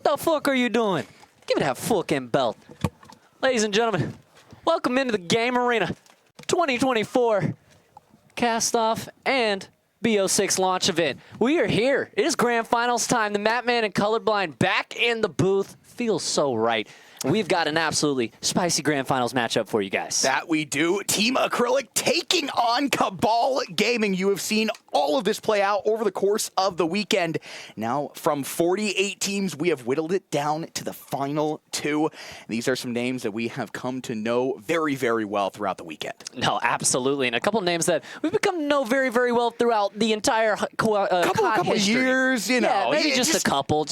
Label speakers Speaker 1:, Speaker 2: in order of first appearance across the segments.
Speaker 1: the fuck are you doing? Give me that fucking belt. Ladies and gentlemen, welcome into the Game Arena 2024 cast-off and BO6 launch event. We are here. It is grand finals time. The Matman and Colorblind back in the booth. Feels so right. We've got an absolutely spicy grand finals matchup for you guys.
Speaker 2: That we do. Team Acrylic taking on CABAL Gaming. You have seen all of this play out over the course of the weekend. Now, from 48 teams, we have whittled it down to the final 2. These are some names that we have come to know very, very well throughout the weekend.
Speaker 1: No, absolutely. And a couple of names that we've become to know very, very well throughout the entire
Speaker 2: couple of years, you know.
Speaker 1: Yeah, maybe just a couple.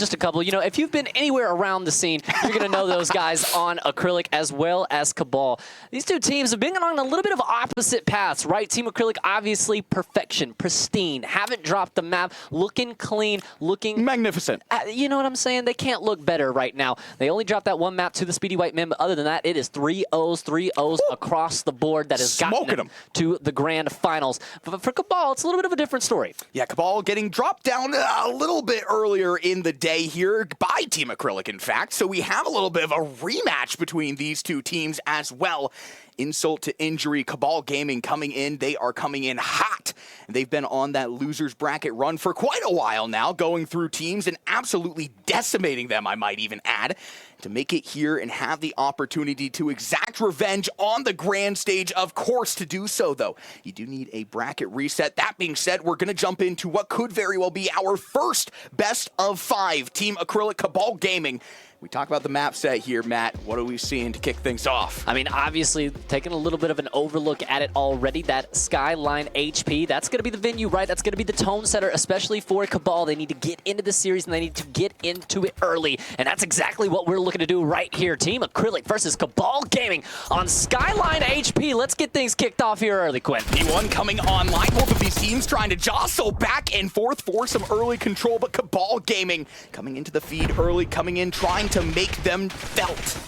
Speaker 1: You know, if you've been anywhere around the scene, you're going to know those guys on Acrylic as well as CABAL. These two teams have been on a little bit of opposite paths, right? Team Acrylic, obviously perfection, pristine, haven't dropped the map, looking clean, looking
Speaker 2: magnificent.
Speaker 1: You know what I'm saying? They can't look better right now. They only dropped that one map to the Speedy White Men, but other than that, it is 3-0s across the board that has gotten them to the grand finals. But for CABAL, it's a little bit of a different story.
Speaker 2: Yeah, CABAL getting dropped down a little bit earlier in the day here by Team Acrylic, in fact. So we have a little bit of a rematch between these two teams as well. Insult to injury, CABAL Gaming coming in. They are coming in hot. They've been on that losers bracket run for quite a while now, going through teams and absolutely decimating them, I might even add, to make it here and have the opportunity to exact revenge on the grand stage. Of course, to do so, though, you do need a bracket reset. That being said, we're going to jump into what could very well be our first best of 5. Team Acrylic, CABAL Gaming. We talk about the map set here, Matt. What are we seeing to kick things off?
Speaker 1: I mean, obviously, taking a little bit of an overlook at it already. That Skyline HP, that's going to be the venue, right? That's going to be the tone setter, especially for CABAL. They need to get into the series, and they need to get into it early. And that's exactly what we're looking to do right here. Team Acrylic versus CABAL Gaming on Skyline HP. Let's get things kicked off here early, Quinn.
Speaker 2: P1 coming online. Both of these teams trying to jostle back and forth for some early control, but CABAL Gaming coming into the feed early, coming in, trying to make them felt.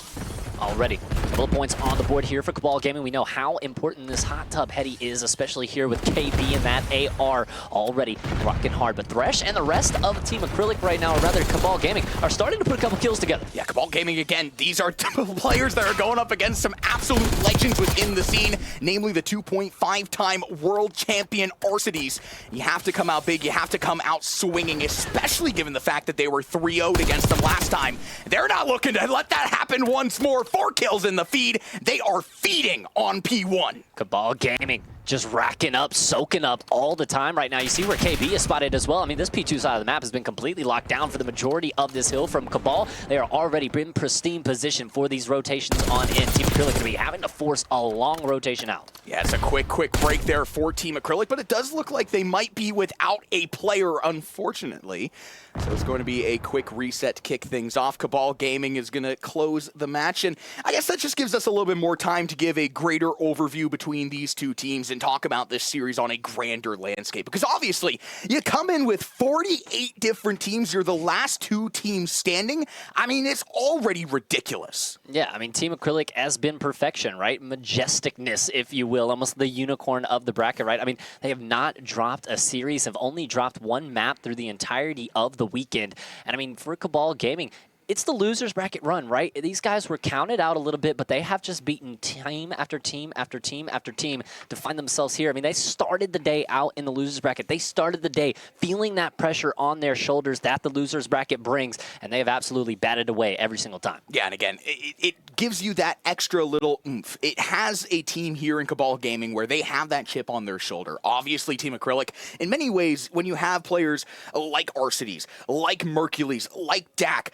Speaker 1: Already, a couple points on the board here for CABAL Gaming. We know how important this hot tub heady is, especially here with KB and that AR already rocking hard. But Thresh and the rest of Team Acrylic right now, or rather CABAL Gaming, are starting to put a couple kills together.
Speaker 2: Yeah, CABAL Gaming again. These are players that are going up against some absolute legends within the scene, namely the 2.5-time world champion Arcides. You have to come out big. You have to come out swinging, especially given the fact that they were 3-0'd against them last time. They're not looking to let that happen once more. 4 kills in the feed. They are feeding on P1.
Speaker 1: CABAL Gaming just racking up, soaking up all the time right now. You see where KB is spotted as well. I mean, this P2 side of the map has been completely locked down for the majority of this hill from CABAL. They are already in pristine position for these rotations on in. Team Acrylic going to be having to force a long rotation out.
Speaker 2: Yeah, it's a quick break there for Team Acrylic, but it does look like they might be without a player, unfortunately. So it's going to be a quick reset to kick things off. CABAL Gaming is going to close the match, and I guess that just gives us a little bit more time to give a greater overview between these two teams and talk about this series on a grander landscape. Because obviously, you come in with 48 different teams. You're the last 2 teams standing. I mean, it's already ridiculous.
Speaker 1: Yeah, I mean, Team Acrylic has been perfection, right? Majesticness, if you will, almost the unicorn of the bracket, right? I mean, they have not dropped a series, have only dropped 1 map through the entirety of the weekend. And I mean, for CABAL Gaming, it's the losers bracket run, right? These guys were counted out a little bit, but they have just beaten team after team after team after team to find themselves here. I mean, they started the day out in the losers bracket. They started the day feeling that pressure on their shoulders that the losers bracket brings, and they have absolutely batted away every single time.
Speaker 2: Yeah, and again, it gives you that extra little oomph. It has a team here in CABAL Gaming where they have that chip on their shoulder. Obviously, Team Acrylic, in many ways, when you have players like Arcides, like Mercules, like Dak,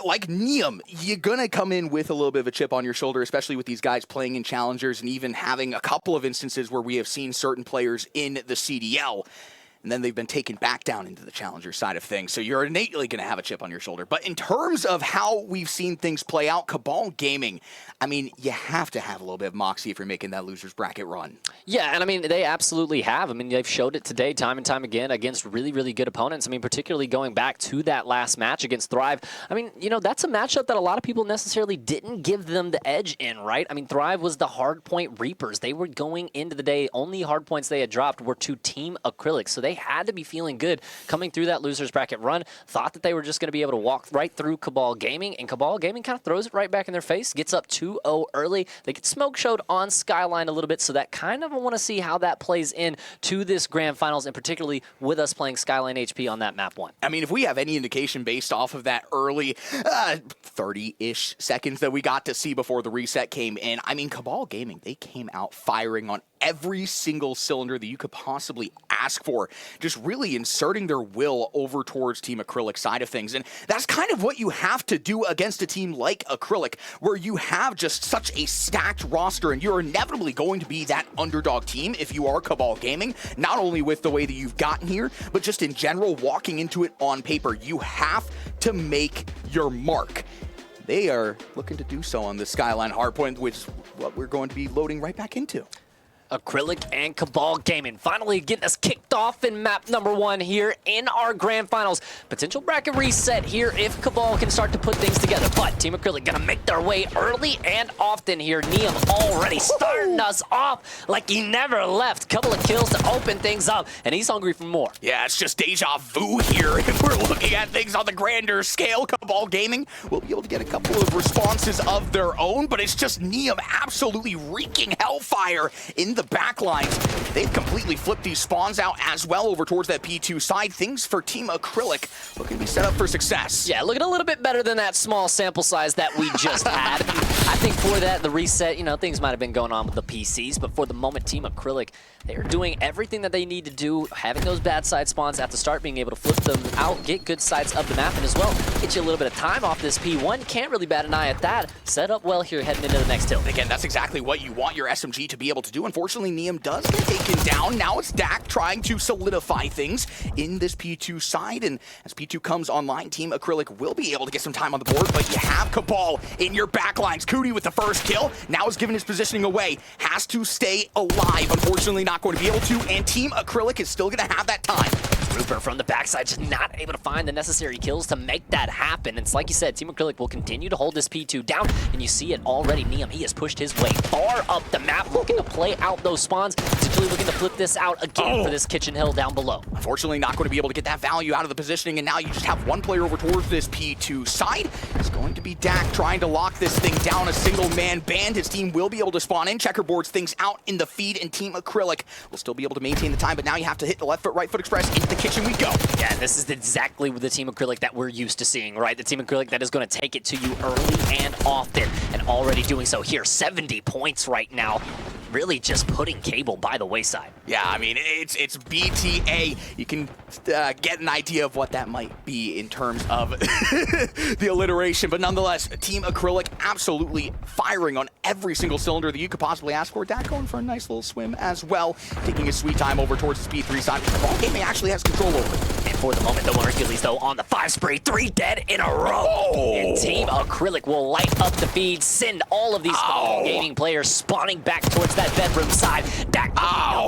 Speaker 2: like Neum, you're going to come in with a little bit of a chip on your shoulder, especially with these guys playing in challengers and even having a couple of instances where we have seen certain players in the CDL. And then they've been taken back down into the challenger side of things. So you're innately going to have a chip on your shoulder. But in terms of how we've seen things play out, CABAL Gaming, I mean, you have to have a little bit of moxie if you're making that loser's bracket run.
Speaker 1: Yeah, and I mean, they absolutely have. I mean, they've showed it today time and time again against really, really good opponents. I mean, particularly going back to that last match against Thrive. I mean, you know, that's a matchup that a lot of people necessarily didn't give them the edge in, right? I mean, Thrive was the hardpoint reapers. They were going into the day, only hardpoints they had dropped were to Team Acrylic. So they they had to be feeling good coming through that loser's bracket run. Thought that they were just going to be able to walk right through CABAL Gaming, and CABAL Gaming kind of throws it right back in their face, gets up 2-0 early. They get smoke showed on Skyline a little bit, so that kind of, I want to see how that plays in to this grand finals, and particularly with us playing Skyline HP on that map 1.
Speaker 2: I mean, if we have any indication based off of that early 30-ish seconds that we got to see before the reset came in, I mean, CABAL Gaming, they came out firing on every single cylinder that you could possibly ask for, just really inserting their will over towards Team Acrylic side of things. And that's kind of what you have to do against a team like Acrylic, where you have just such a stacked roster, and you're inevitably going to be that underdog team if you are CABAL Gaming, not only with the way that you've gotten here, but just in general, walking into it on paper. You have to make your mark. They are looking to do so on the Skyline hardpoint, which is what we're going to be loading right back into.
Speaker 1: Acrylic and CABAL Gaming finally getting us kicked off in map number 1 here in our grand finals. Potential bracket reset here if CABAL can start to put things together, but Team Acrylic gonna make their way early and often here. Neum already starting us off like he never left. Couple of kills to open things up, and he's hungry for more.
Speaker 2: Yeah, it's just deja vu here if we're looking at things on the grander scale. CABAL Gaming will be able to get a couple of responses of their own, but it's just Neum absolutely wreaking hellfire in the backlines. They've completely flipped these spawns out as well over towards that P2 side. Things for Team Acrylic looking to be set up for success.
Speaker 1: Yeah, looking a little bit better than that small sample size that we just had. I think for that, the reset, you know, things might have been going on with the PCs, but for the moment, Team Acrylic, they're doing everything that they need to do, having those bad side spawns at the start, being able to flip them out, get good sides of the map, and as well, get you a little bit of time off this P1. Can't really bat an eye at that. Set up well here heading into the next hill.
Speaker 2: Again, that's exactly what you want your SMG to be able to do. Unfortunately, Neum does get taken down. Now it's Dak trying to solidify things in this P2 side, and as P2 comes online, Team Acrylic will be able to get some time on the board, but you have CABAL in your backlines. CoD with the first kill, now is giving his positioning away. Has to stay alive. Unfortunately, not going to be able to, and Team Acrylic is still going to have that time.
Speaker 1: Rupert from the backside just not able to find the necessary kills to make that happen. And it's like you said, Team Acrylic will continue to hold this P2 down, and you see it already. Neum, he has pushed his way far up the map, looking to play out those spawns, potentially looking to flip this out again for this kitchen hill down below.
Speaker 2: Unfortunately, not going to be able to get that value out of the positioning, and now you just have one player over towards this P2 side. It's going to be Dak trying to lock this thing down, a single-man band. His team will be able to spawn in, checkerboards things out in the feed, and Team Acrylic will still be able to maintain the time, but now you have to hit the left foot, right foot express, into the kitchen we go.
Speaker 1: Yeah, this is exactly the Team Acrylic that we're used to seeing, right? The Team Acrylic that is going to take it to you early and often, and already doing so here. 70 points right now. Really just putting CABAL by the wayside.
Speaker 2: Yeah, I mean, it's BTA. You can get an idea of what that might be in terms of the alliteration, but nonetheless, Team Acrylic absolutely firing on every single cylinder that you could possibly ask for. Dak going for a nice little swim as well, taking his sweet time over towards the P3 side, which CABAL Gaming actually has control over.
Speaker 1: And for the moment, the Hercules, though, on the 5 spray, 3 dead in a row.
Speaker 2: Oh.
Speaker 1: And Team Acrylic will light up the feed, send all of these CABAL Gaming players spawning back towards that bedroom side. Dak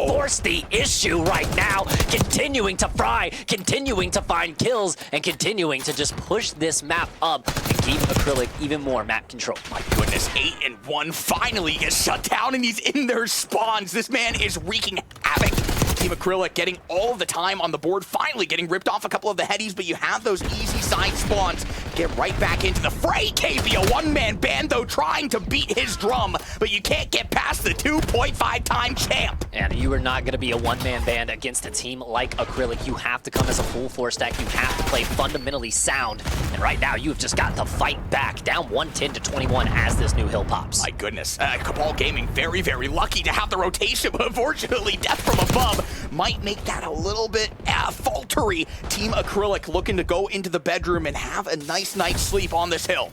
Speaker 1: force the issue right now, continuing to fry, continuing to find kills, and continuing to just push this map up and keep Acrylic even more map control.
Speaker 2: My goodness, 8-1 finally gets shut down, and he's in their spawns. This man is wreaking havoc. Team Acrylic getting all of the time on the board, finally getting ripped off a couple of the headies, but you have those easy side spawns. Get right back into the fray. KB, a one-man band, though, trying to beat his drum, but you can't get past the 2.5-time champ.
Speaker 1: And you are not going to be a one-man band against a team like Acrylic. You have to come as a full force stack. You have to play fundamentally sound. And right now, you've just got to fight back, down 110-21 as this new hill pops.
Speaker 2: My goodness, CABAL Gaming very, very lucky to have the rotation, but unfortunately, death from above might make that a little bit faltery. Team Acrylic looking to go into the bedroom and have a nice night's sleep on this hill.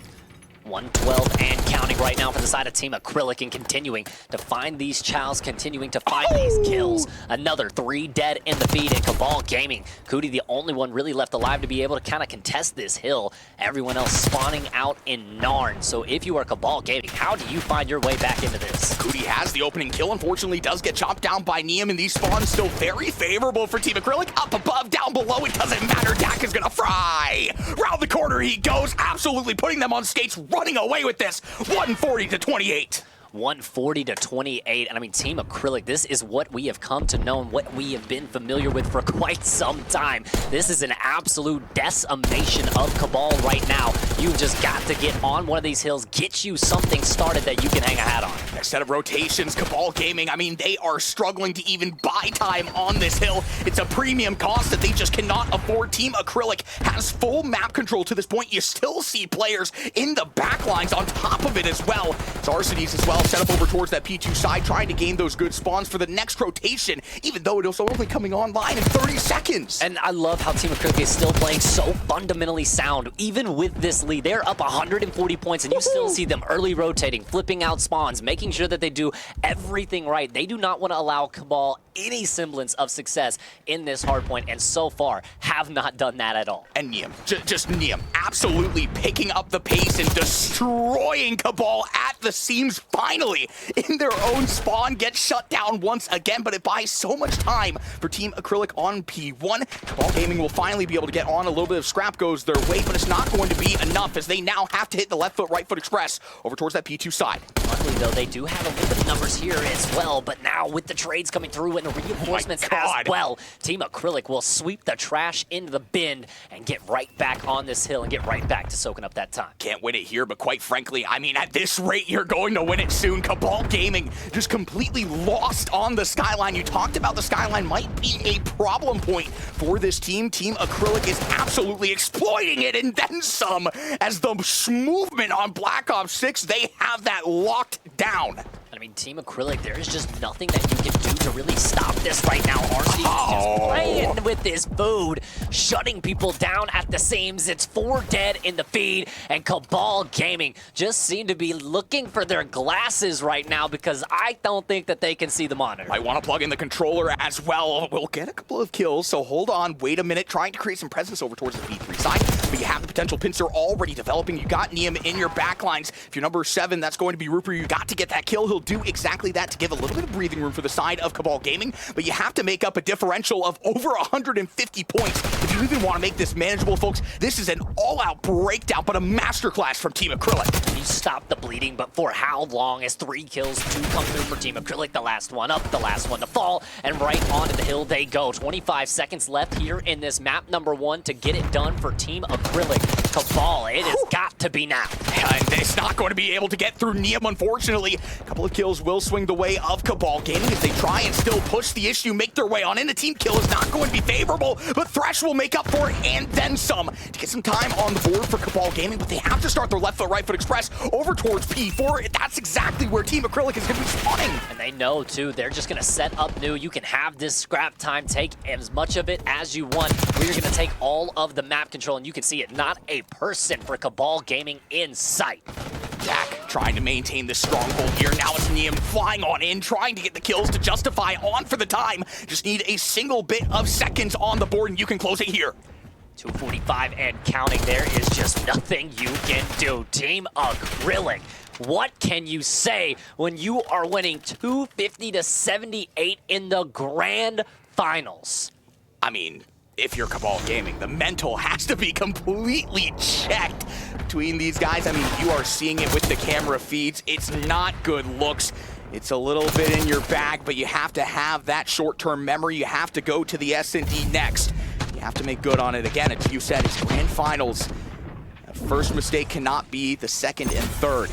Speaker 1: 112 and counting right now for the side of Team Acrylic, and continuing to find these chows, continuing to find these kills. Another 3 dead in the feed, and CABAL Gaming, CoD the only one really left alive to be able to kind of contest this hill. Everyone else spawning out in Narn. So if you are CABAL Gaming, how do you find your way back into this?
Speaker 2: CoD has the opening kill, unfortunately does get chopped down by Neum, and these spawns still very favorable for Team Acrylic. Up above, down below, it doesn't matter. Dak is gonna fry. Round the corner he goes, absolutely putting them on skates, running away with this. 140-28.
Speaker 1: 140 to 28. And I mean, Team Acrylic, this is what we have come to know and what we have been familiar with for quite some time. This is an absolute decimation of CABAL right now. You've just got to get on one of these hills, get you something started that you can hang a hat on.
Speaker 2: Next set of rotations, CABAL Gaming, I mean, they are struggling to even buy time on this hill. It's a premium cost that they just cannot afford. Team Acrylic has full map control to this point. You still see players in the backlines on top of it as well. Zarcities as well set up over towards that P2 side, trying to gain those good spawns for the next rotation, even though it is only coming online in 30 seconds.
Speaker 1: And I love how Team Acrylic is still playing so fundamentally sound. Even with this lead, they're up 140 points, and you still see them early rotating, flipping out spawns, making sure that they do everything right. They do not want to allow CABAL any semblance of success in this hardpoint, and so far have not done that at all.
Speaker 2: And Niam, just Niam, absolutely picking up the pace and destroying CABAL at the seams finally in their own spawn. Gets shut down once again, but it buys so much time for Team Acrylic on P1. CABAL Gaming will finally be able to get on. A little bit of scrap goes their way, but it's not going to be enough as they now have to hit the left foot, right foot express over towards that P2 side.
Speaker 1: Luckily, though, they do have a little bit of numbers here as well, but now with the trades coming through and the reinforcements as well, Team Acrylic will sweep the trash into the bin and get right back on this hill and get right back to soaking up that time.
Speaker 2: Can't win it here, but quite frankly, I mean, at this rate, you're going to win it soon. CABAL Gaming just completely lost on the skyline. You talked about the skyline might be a problem point for this team. Team Acrylic is absolutely exploiting it, and then some. As the movement on Black Ops 6, they have that locked down.
Speaker 1: I mean, Team Acrylic, there is just nothing that you can do to really stop this right now. RC is just playing with this food, shutting people down at the seams. It's 4 dead in the feed, and CABAL Gaming just seem to be looking for their glasses right now because I don't think that they can see the monitor.
Speaker 2: I want to plug in the controller as well. We'll get a couple of kills, so hold on, wait a minute, trying to create some presence over towards the B3 side, but you have the potential pincer already developing. You got Niam in your backlines. If you're number 7, that's going to be Rupert. You got to get that kill. He'll do exactly that to give a little bit of breathing room for the side of CABAL Gaming, but you have to make up a differential of over 150 points if you even want to make this manageable, folks. This is an all-out breakdown, but a masterclass from Team Acrylic.
Speaker 1: You stop the bleeding, but for how long? As 3 kills do come through for Team Acrylic, the last one up, the last one to fall, and right onto the hill they go. 25 seconds left here in this map number 1 to get it done for Team Acrylic. CABAL, it has got to be now.
Speaker 2: And it's not going to be able to get through Niam, unfortunately. A couple of kills will swing the way of CABAL Gaming as they try and still push the issue, make their way on in. The team kill is not going to be favorable, but Thresh will make up for it and then some to get some time on the board for CABAL Gaming, but they have to start their left foot, right foot express over towards P4. That's exactly where Team Acrylic is going to be spawning.
Speaker 1: And they know, too, they're just going to set up new. You can have this scrap time, take as much of it as you want. We're going to take all of the map control, and you can see it. Not a person for CABAL Gaming in sight.
Speaker 2: Dak trying to maintain this stronghold here. Now it's Niam flying on in, trying to get the kills to justify on for the time. Just need a single bit of seconds on the board, and you can close it here.
Speaker 1: 2:45 and counting. There is just nothing you can do. Team Acrylic, what can you say when you are winning 250 to 78 in the grand finals?
Speaker 2: I mean, if you're CABAL Gaming, the mental has to be completely checked between these guys. I mean, you are seeing it with the camera feeds. It's not good looks. It's a little bit in your bag, but you have to have that short-term memory. You have to go to the S&D next. You have to make good on it. Again, as you said, it's grand finals. A first mistake cannot be the second and third.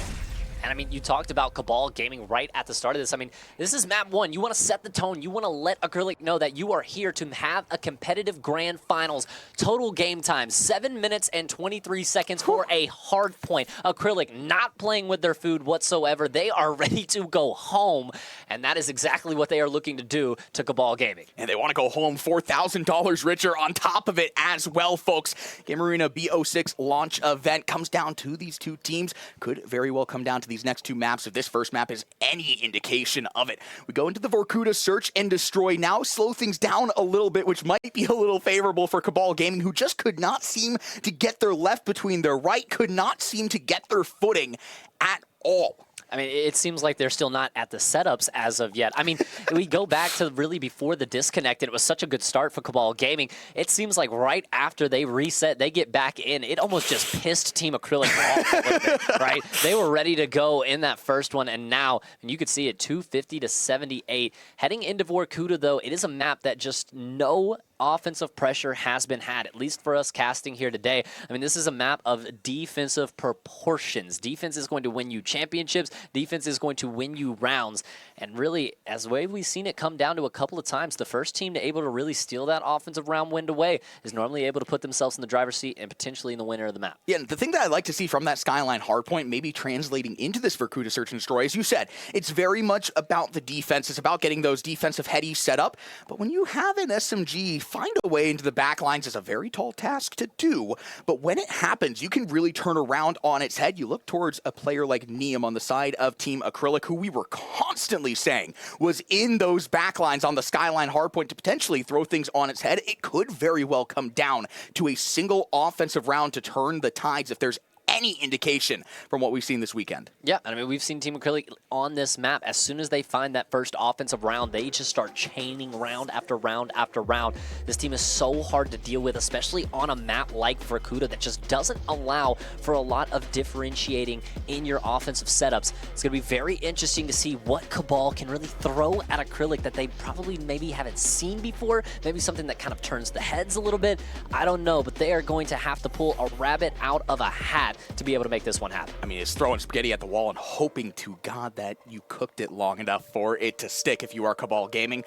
Speaker 1: And I mean, you talked about CABAL Gaming right at the start of this. I mean, this is map 1. You want to set the tone. You want to let Acrylic know that you are here to have a competitive grand finals. Total game time, 7 minutes and 23 seconds for a hard point. Acrylic not playing with their food whatsoever. They are ready to go home, and that is exactly what they are looking to do to CABAL Gaming.
Speaker 2: And they want to go home $4,000 richer on top of it as well, folks. Game Arena BO6 launch event comes down to these two teams. Could very well come down to these next 2 maps if this first map is any indication of it. We go into the Vorkuta search and destroy. Now slow things down a little bit, which might be a little favorable for CABAL Gaming, who just could not seem to get their left between their right, could not seem to get their footing at all.
Speaker 1: I mean, it seems like they're still not at the setups as of yet. I mean, we go back to really before the disconnect, and it was such a good start for CABAL Gaming. It seems like right after they reset, they get back in. It almost just pissed Team Acrylic off a little bit, right? They were ready to go in that first one, and now, and you could see it, 250 to 78. Heading into Vorkuta, though, it is a map that just no offensive pressure has been had, at least for us casting here today. I mean, this is a map of defensive proportions. Defense is going to win you championships. Defense is going to win you rounds. And really, as the way we've seen it come down to a couple of times, the first team to able to really steal that offensive round wind away is normally able to put themselves in the driver's seat and potentially in the winner of the map.
Speaker 2: Yeah, and the thing that I'd like to see from that Skyline hardpoint, maybe translating into this Vorkuta Search and Destroy, as you said, it's very much about the defense. It's about getting those defensive headies set up. But when you have an SMG find a way into the back lines is a very tall task to do, but when it happens, you can really turn around on its head. You look towards a player like Neum on the side of Team Acrylic, who we were constantly saying was in those back lines on the Skyline hardpoint to potentially throw things on its head. It could very well come down to a single offensive round to turn the tides if there's any indication from what we've seen this weekend.
Speaker 1: Yeah, I mean, we've seen Team Acrylic on this map. As soon as they find that first offensive round, they just start chaining round after round after round. This team is so hard to deal with, especially on a map like Vorkuta that just doesn't allow for a lot of differentiating in your offensive setups. It's going to be very interesting to see what CABAL can really throw at Acrylic that they probably maybe haven't seen before. Maybe something that kind of turns the heads a little bit. I don't know, but they are going to have to pull a rabbit out of a hat to be able to make this one happen.
Speaker 2: I mean, it's throwing spaghetti at the wall and hoping to God that you cooked it long enough for it to stick if you are CABAL Gaming.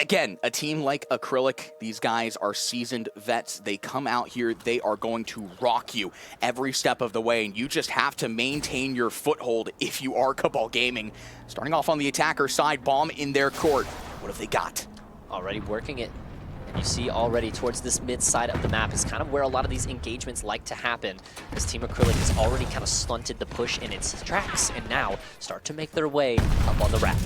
Speaker 2: Again, a team like Acrylic, these guys are seasoned vets. They come out here, they are going to rock you every step of the way, and you just have to maintain your foothold if you are CABAL Gaming. Starting off on the attacker side, bomb in their court. What have they got?
Speaker 1: Already working it. You see already towards this mid side of the map is kind of where a lot of these engagements like to happen. This Team Acrylic has already kind of stunted the push in its tracks and now start to make their way up on the ramp.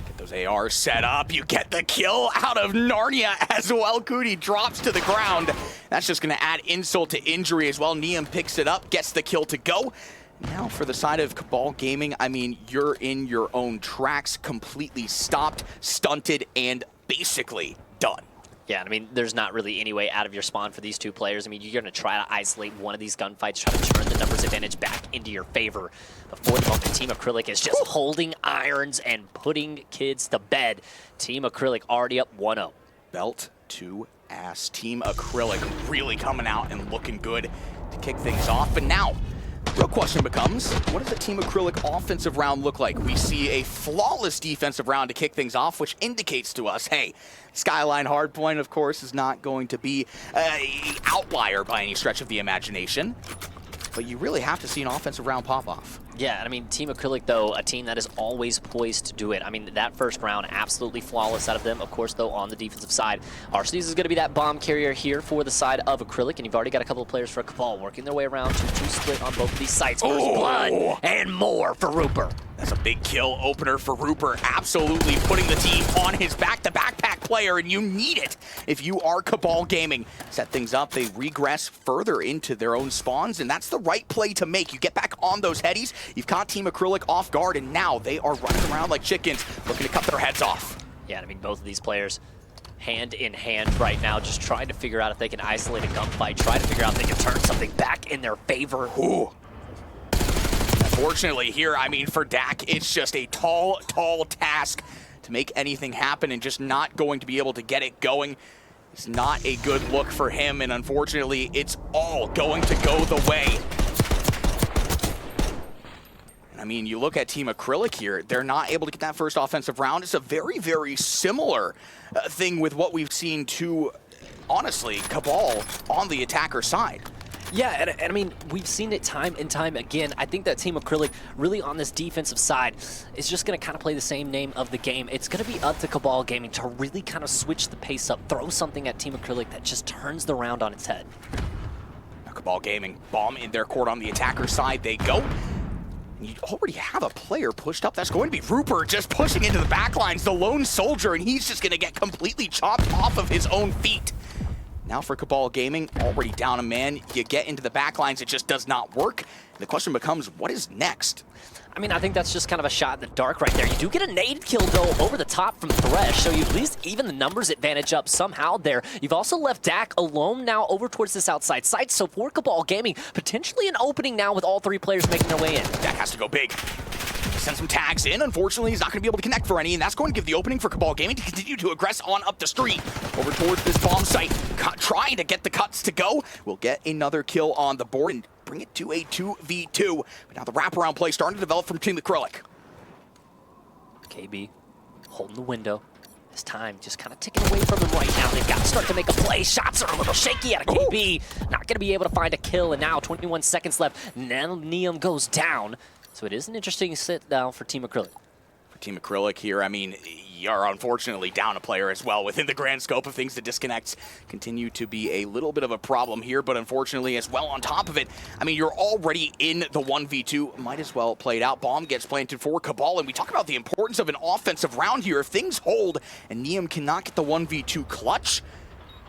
Speaker 2: Get those ARs set up. You get the kill out of Narnia as well. Cootie drops to the ground. That's just going to add insult to injury as well. Neum picks it up, gets the kill to go. Now for the side of CABAL Gaming, I mean, you're in your own tracks, completely stopped, stunted, and basically done.
Speaker 1: Yeah, I mean, there's not really any way out of your spawn for these two players. I mean, you're going to try to isolate one of these gunfights, try to turn the numbers advantage back into your favor. But for the moment, Team Acrylic is just holding irons and putting kids to bed. Team Acrylic already up 1-0.
Speaker 2: Belt to ass. Team Acrylic really coming out and looking good to kick things off. But now, the real question becomes, what does the Team Acrylic offensive round look like? We see a flawless defensive round to kick things off, which indicates to us, hey, Skyline hardpoint, of course, is not going to be an outlier by any stretch of the imagination. But you really have to see an offensive round pop off.
Speaker 1: Yeah, I mean, Team Acrylic, though, a team that is always poised to do it. I mean, that first round, absolutely flawless out of them. Of course, though, on the defensive side, Arcees is going to be that bomb carrier here for the side of Acrylic, and you've already got a couple of players for CABAL working their way around to split on both of these sites. First blood and more for Rupert.
Speaker 2: That's a big kill opener for Rupert, absolutely putting the team on his back, the backpack player, and you need it if you are CABAL Gaming. Set things up, they regress further into their own spawns, and that's the right play to make. You get back on those headies, you've caught Team Acrylic off guard, and now they are running around like chickens, looking to cut their heads off.
Speaker 1: Yeah, I mean, both of these players hand in hand right now, just trying to figure out if they can isolate a gunfight, try to figure out if they can turn something back in their favor.
Speaker 2: Ooh. Unfortunately here, I mean, for Dak, it's just a tall task to make anything happen and just not going to be able to get it going. It's not a good look for him, and unfortunately, it's all going to go the way. I mean, you look at Team Acrylic here, they're not able to get that first offensive round. It's a very, very similar thing with what we've seen to, honestly, CABAL on the attacker side.
Speaker 1: Yeah, and I mean, we've seen it time and time again. I think that Team Acrylic, really on this defensive side, is just going to kind of play the same name of the game. It's going to be up to CABAL Gaming to really kind of switch the pace up, throw something at Team Acrylic that just turns the round on its head.
Speaker 2: Now, CABAL Gaming, bomb in their court on the attacker side, they go. You already have a player pushed up. That's going to be Rupert just pushing into the backlines, the lone soldier, and he's just going to get completely chopped off of his own feet. Now for CABAL Gaming, already down a man. You get into the backlines, it just does not work. And the question becomes, what is next?
Speaker 1: I mean, I think that's just kind of a shot in the dark right there. You do get a nade kill, though, over the top from Thresh, so you at least even the numbers advantage up somehow there. You've also left Dak alone now over towards this outside site, so for CABAL Gaming, potentially an opening now with all three players making their way in.
Speaker 2: Dak has to go big. Send some tags in. Unfortunately, he's not going to be able to connect for any, and that's going to give the opening for CABAL Gaming to continue to aggress on up the street over towards this bomb site. Trying to get the cuts to go. We'll get another kill on the board and bring it to a 2v2. But now the wraparound play starting to develop from Team Acrylic.
Speaker 1: KB holding the window. His time just kind of ticking away from him right now. They've got to start to make a play. Shots are a little shaky out of KB. Not going to be able to find a kill, and now 21 seconds left. Now Neum goes down. So it is an interesting sit down for Team Acrylic.
Speaker 2: For Team Acrylic here, I mean, you're unfortunately down a player as well. Within the grand scope of things, the disconnects continue to be a little bit of a problem here, but unfortunately as well on top of it, I mean, you're already in the 1v2. Might as well play it out. Bomb gets planted for CABAL, and we talk about the importance of an offensive round here. If things hold and Neum cannot get the 1v2 clutch,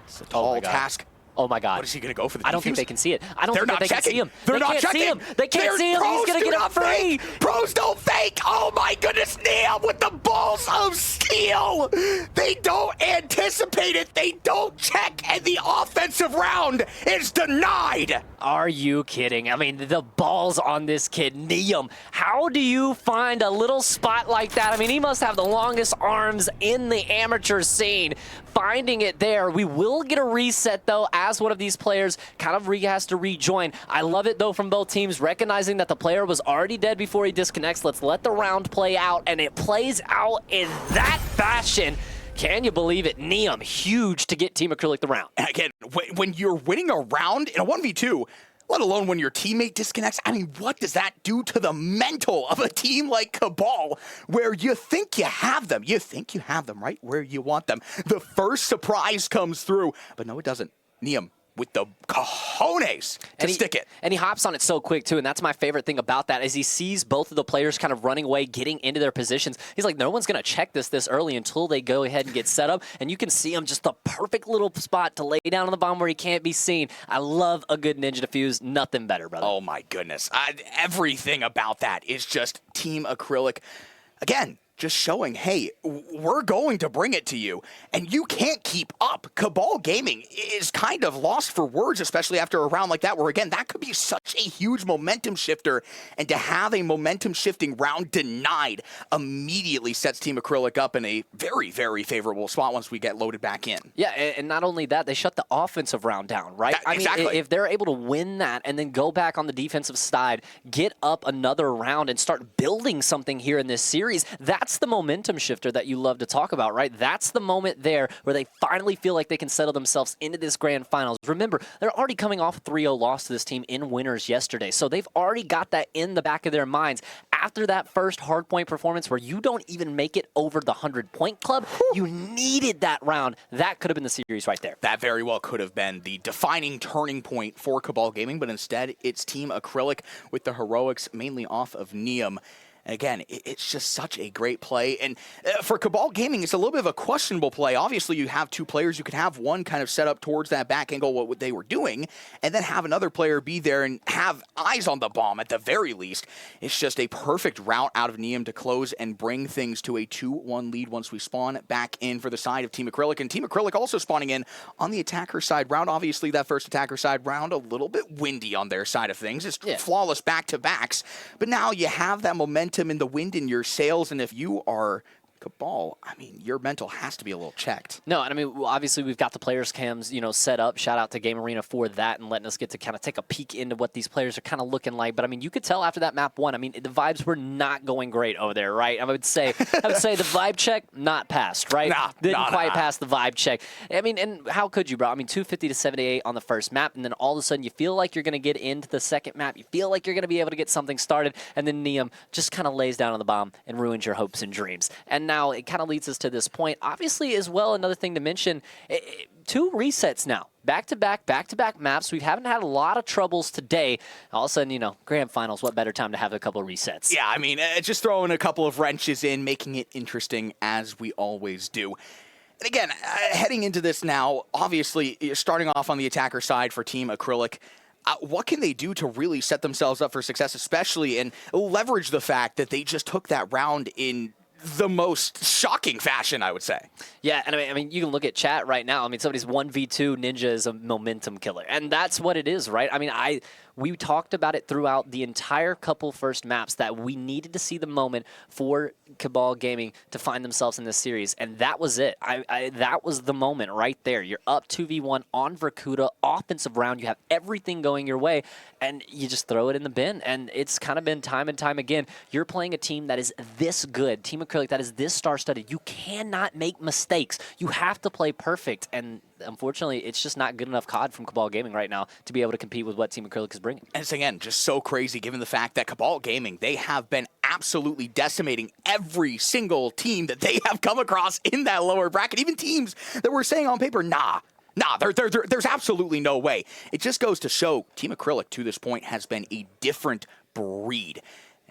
Speaker 2: it's a tall task.
Speaker 1: Oh my God.
Speaker 2: What is he going to go for? The
Speaker 1: I don't think they can see it. I don't
Speaker 2: They're
Speaker 1: think
Speaker 2: not
Speaker 1: they can
Speaker 2: checking.
Speaker 1: see him.
Speaker 2: They're
Speaker 1: they
Speaker 2: not
Speaker 1: can't
Speaker 2: checking.
Speaker 1: see him. They can't see him. He's going to get it free.
Speaker 2: Pros don't fake. Oh my goodness, Neum with the balls of steel. They don't anticipate it. They don't check, and the offensive round is denied.
Speaker 1: Are you kidding? I mean, the balls on this kid, Neum. How do you find a little spot like that? I mean, he must have the longest arms in the amateur scene. Finding it there. We will get a reset, though, as one of these players kind of has to rejoin. I love it, though, from both teams, recognizing that the player was already dead before he disconnects. Let's let the round play out, and it plays out in that fashion. Can you believe it? Neum, huge to get Team Acrylic the round.
Speaker 2: And again, when you're winning a round in a 1v2, let alone when your teammate disconnects, I mean, what does that do to the mental of a team like CABAL, where you think you have them? You think you have them right where you want them. The first surprise comes through, but no, it doesn't. Neum with the cojones to stick it.
Speaker 1: And he hops on it so quick, too, and that's my favorite thing about that, is he sees both of the players kind of running away, getting into their positions. He's like, no one's going to check this early until they go ahead and get set up, and you can see him just the perfect little spot to lay down on the bomb where he can't be seen. I love a good ninja defuse. Nothing better, brother.
Speaker 2: Oh, my goodness. Everything about that is just Team Acrylic. Again, just showing, hey, we're going to bring it to you, and you can't keep up. CABAL Gaming is kind of lost for words, especially after a round like that, where, again, that could be such a huge momentum shifter, and to have a momentum-shifting round denied immediately sets Team Acrylic up in a very, very favorable spot once we get loaded back in.
Speaker 1: Yeah, and not only that, they shut the offensive round down, right?
Speaker 2: Exactly.
Speaker 1: I mean, if they're able to win that and then go back on the defensive side, get up another round and start building something here in this series, that's the momentum shifter that you love to talk about, right? That's the moment there where they finally feel like they can settle themselves into this grand finals. Remember, they're already coming off a 3-0 loss to this team in winners yesterday, so they've already got that in the back of their minds. After that first hardpoint performance where you don't even make it over the 100-point club, you needed that round. That could have been the series right there.
Speaker 2: That very well could have been the defining turning point for CABAL Gaming, but instead it's Team Acrylic with the heroics mainly off of Neum. And again, it's just such a great play. And for CABAL Gaming, it's a little bit of a questionable play. Obviously, you have two players. You could have one kind of set up towards that back angle, what they were doing, and then have another player be there and have eyes on the bomb at the very least. It's just a perfect route out of Neum to close and bring things to a 2-1 lead once we spawn back in for the side of Team Acrylic. And Team Acrylic also spawning in on the attacker side round. Obviously, that first attacker side round, a little bit windy on their side of things. It's flawless back-to-backs. But now you have that momentum in the wind in your sails, and if you are CABAL, I mean, your mental has to be a little checked.
Speaker 1: No, and I mean, obviously we've got the players cams, set up. Shout out to Game Arena for that and letting us get to kind of take a peek into what these players are kind of looking like. But I mean, you could tell after that map 1, I mean, the vibes were not going great over there, right? I would say the vibe check not passed, right? Didn't quite pass the vibe check. I mean, and how could you, bro? I mean, 250 to 78 on the first map, and then all of a sudden you feel like you're going to get into the second map. You feel like you're going to be able to get something started, and then Neum just kind of lays down on the bomb and ruins your hopes and dreams. And now it kind of leads us to this point. Obviously, as well, another thing to mention, 2 resets now. Back-to-back maps. We haven't had a lot of troubles today. All of a sudden, grand finals, what better time to have a couple of resets?
Speaker 2: Yeah, I mean, just throwing a couple of wrenches in, making it interesting as we always do. And again, heading into this now, obviously, you're starting off on the attacker side for Team Acrylic. What can they do to really set themselves up for success, especially, and leverage the fact that they just took that round in the most shocking fashion, I would say.
Speaker 1: Yeah, and I mean, you can look at chat right now. I mean, somebody's 1v2 Ninja is a momentum killer, and that's what it is, right? I mean, we talked about it throughout the entire couple first maps that we needed to see the moment for CABAL Gaming to find themselves in this series, and that was it. That was the moment right there. You're up 2v1 on Verkuda, offensive round. You have everything going your way, and you just throw it in the bin, and it's kind of been time and time again. You're playing a team that is this good, Team Acrylic, that is this star-studded. You cannot make mistakes. You have to play perfect, and unfortunately, it's just not good enough COD from CABAL Gaming right now to be able to compete with what Team Acrylic is bringing.
Speaker 2: And it's, again, just so crazy given the fact that CABAL Gaming, they have been absolutely decimating every single team that they have come across in that lower bracket. Even teams that were saying on paper, nah, there's absolutely no way. It just goes to show Team Acrylic to this point has been a different breed.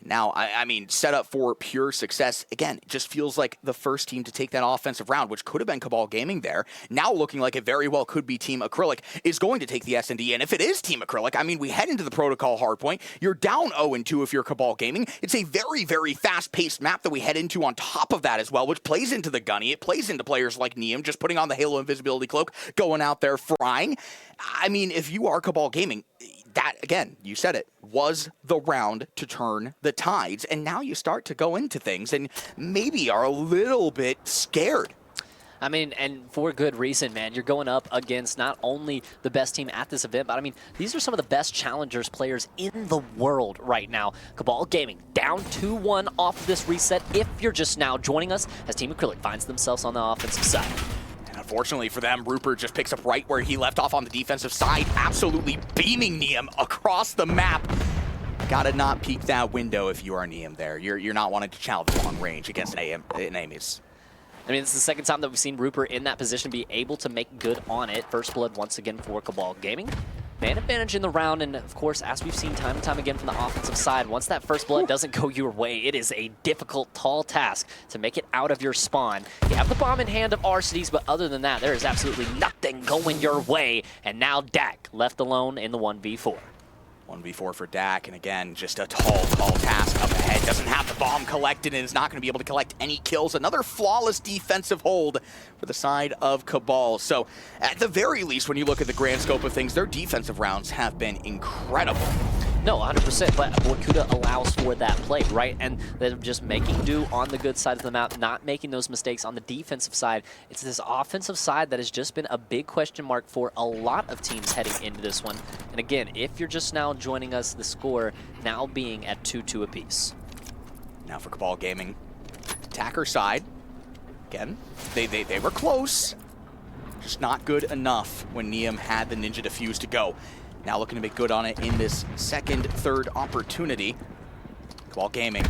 Speaker 2: Now, I mean, set up for pure success. Again, it just feels like the first team to take that offensive round, which could have been CABAL Gaming there, now looking like it very well could be Team Acrylic, is going to take the S&D. And if it is Team Acrylic, I mean, we head into the protocol hardpoint. You're down 0-2 if you're CABAL Gaming. It's a very, very fast-paced map that we head into on top of that as well, which plays into the gunny. It plays into players like Neum, just putting on the Halo Invisibility Cloak, going out there frying. I mean, if you are CABAL Gaming, that, again, you said it, was the round to turn the tides. And now you start to go into things and maybe are a little bit scared.
Speaker 1: I mean, and for good reason, man. You're going up against not only the best team at this event, but I mean, these are some of the best challengers players in the world right now. CABAL Gaming down 2-1 off this reset if you're just now joining us as Team Acrylic finds themselves on the offensive side.
Speaker 2: Unfortunately for them, Rupert just picks up right where he left off on the defensive side, absolutely beaming Neum across the map. Gotta not peek that window if you are Neum there. You're not wanting to challenge long range against an Ames.
Speaker 1: I mean, it's the second time that we've seen Rupert in that position be able to make good on it. First blood once again for CABAL Gaming. Man advantage in the round, and of course, as we've seen time and time again from the offensive side, once that first blood doesn't go your way, it is a difficult, tall task to make it out of your spawn. You have the bomb in hand of Arcades, but other than that, there is absolutely nothing going your way. And now Dak left alone in the 1v4.
Speaker 2: 1v4 for Dak, and again, just a tall task up ahead. Doesn't have the bomb collected and is not going to be able to collect any kills. Another flawless defensive hold for the side of CABAL. So, at the very least, when you look at the grand scope of things, their defensive rounds have been incredible.
Speaker 1: No, 100%, but Verkuda allows for that play, right? And they're just making do on the good side of the map, not making those mistakes on the defensive side. It's this offensive side that has just been a big question mark for a lot of teams heading into this one. And again, if you're just now joining us, the score now being at 2-2 apiece.
Speaker 2: Now for CABAL Gaming, attacker side, again, they were close, just not good enough when Neum had the Ninja Defuse to go. Now looking to make good on it in this second, third opportunity. CABAL Gaming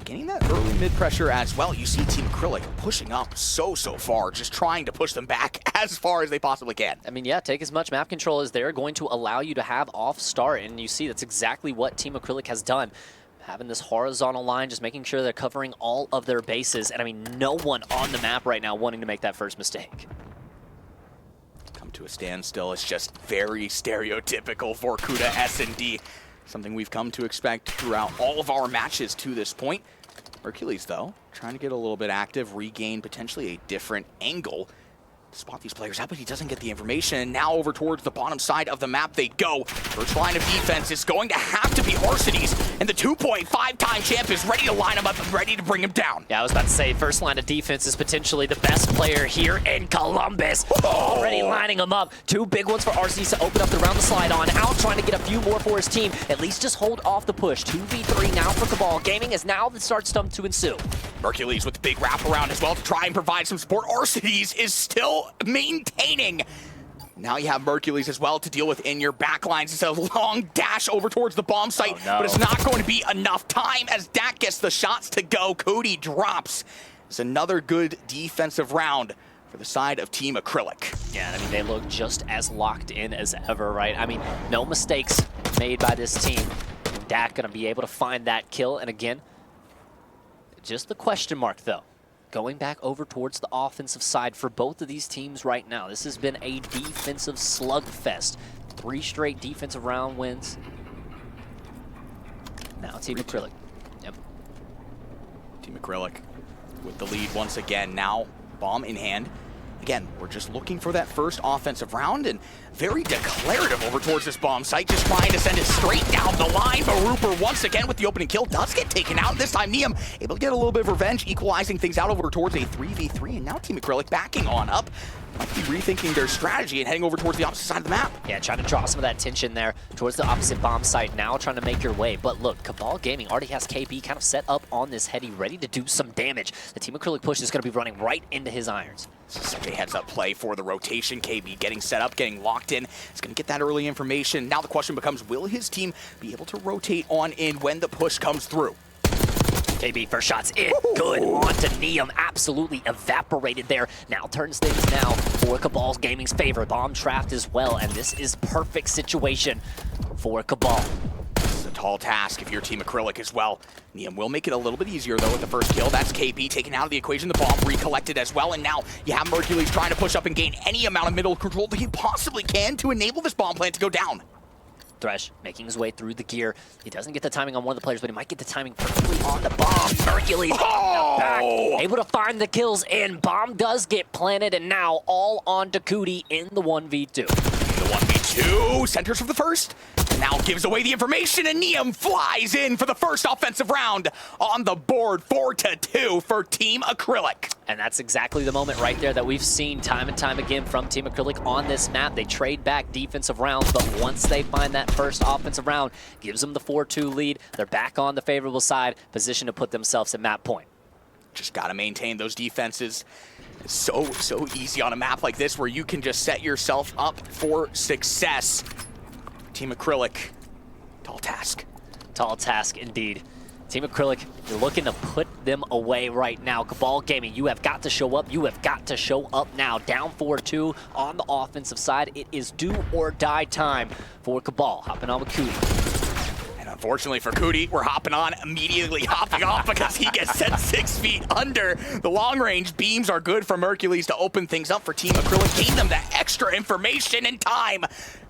Speaker 2: getting that early mid-pressure as well. You see Team Acrylic pushing up so far, just trying to push them back as far as they possibly can.
Speaker 1: I mean, yeah, take as much map control as they're going to allow you to have off start, and you see that's exactly what Team Acrylic has done. Having this horizontal line, just making sure they're covering all of their bases, and I mean, no one on the map right now wanting to make that first mistake.
Speaker 2: To a standstill. It's just very stereotypical for Verkuda S&D. Something we've come to expect throughout all of our matches to this point. Hercules, though, trying to get a little bit active, regain potentially a different angle to spot these players out, but he doesn't get the information. And now over towards the bottom side of the map they go. First line of defense is going to have to be Arcades, and the 2.5-time champ is ready to line him up and ready to bring him down.
Speaker 1: Yeah, I was about to say, first line of defense is potentially the best player here in Columbus. Already lining him up. Two big ones for Arcades to open up the round to slide on. Out trying to get a few more for his team. At least just hold off the push. 2v3 now for CABAL Gaming as now the start stump to ensue.
Speaker 2: Hercules with the big wraparound as well to try and provide some support. Arcades is still maintaining. Now you have Hercules as well to deal with in your backlines. It's a long dash over towards the bomb site, but it's not going to be enough time as Dak gets the shots to go. CoD drops. It's another good defensive round for the side of Team Acrylic.
Speaker 1: Yeah, I mean, they look just as locked in as ever, right? I mean, no mistakes made by this team. And Dak gonna be able to find that kill, and again, just the question mark, though. going back over towards the offensive side for both of these teams right now. This has been a defensive slugfest. 3 straight defensive round wins. Now Team Acrylic. Yep.
Speaker 2: Team Acrylic with the lead once again. Now bomb in hand. Again, we're just looking for that first offensive round, and very declarative over towards this bomb site, just trying to send it straight down the line. But Rooper once again with the opening kill does get taken out. This time Neum able to get a little bit of revenge, equalizing things out over towards a 3v3, and now Team Acrylic backing on up. Might be rethinking their strategy and heading over towards the opposite side of the map.
Speaker 1: Yeah, trying to draw some of that tension there towards the opposite bomb site, now trying to make your way. But look, CABAL Gaming already has KB kind of set up on this heady, ready to do some damage. The Team Acrylic push is going to be running right into his irons.
Speaker 2: Such a heads-up play for the rotation. KB getting set up, getting locked in. He's going to get that early information. Now the question becomes, will his team be able to rotate on in when the push comes through?
Speaker 1: KB first shots in, good onto Neum, absolutely evaporated there. Now turns things now for CABAL Gaming's favor. Bomb trapped as well, and this is perfect situation for CABAL.
Speaker 2: This is a tall task if you're Team Acrylic as well. Neum will make it a little bit easier though with the first kill. That's KB taken out of the equation, the bomb recollected as well, and now you have Mercules trying to push up and gain any amount of middle control that he possibly can to enable this bomb plant to go down.
Speaker 1: Thresh making his way through the gear. He doesn't get the timing on one of the players, but he might get the timing perfectly on the bomb. Hercules back, able to find the kills in. Bomb does get planted, and now all on to CoD in the 1v2.
Speaker 2: The 1v2 centers for the first, and now gives away the information, and Neum flies in for the first offensive round on the board. 4-2 for Team Acrylic.
Speaker 1: And that's exactly the moment right there that we've seen time and time again from Team Acrylic on this map. They trade back defensive rounds, but once they find that first offensive round, gives them the 4-2 lead. They're back on the favorable side, positioned to put themselves at map point.
Speaker 2: Just got to maintain those defenses. It's so easy on a map like this where you can just set yourself up for success. Team Acrylic, tall task.
Speaker 1: Tall task indeed. Team Acrylic, you're looking to put them away right now. CABAL Gaming, you have got to show up. You have got to show up now. Down 4-2 on the offensive side. It is do or die time for CABAL. Hopping on with CoD.
Speaker 2: And unfortunately for CoD, we're hopping on, immediately hopping off because he gets sent 6 feet under. The long-range beams are good for Mercules to open things up for Team Acrylic, gain them that extra information and time.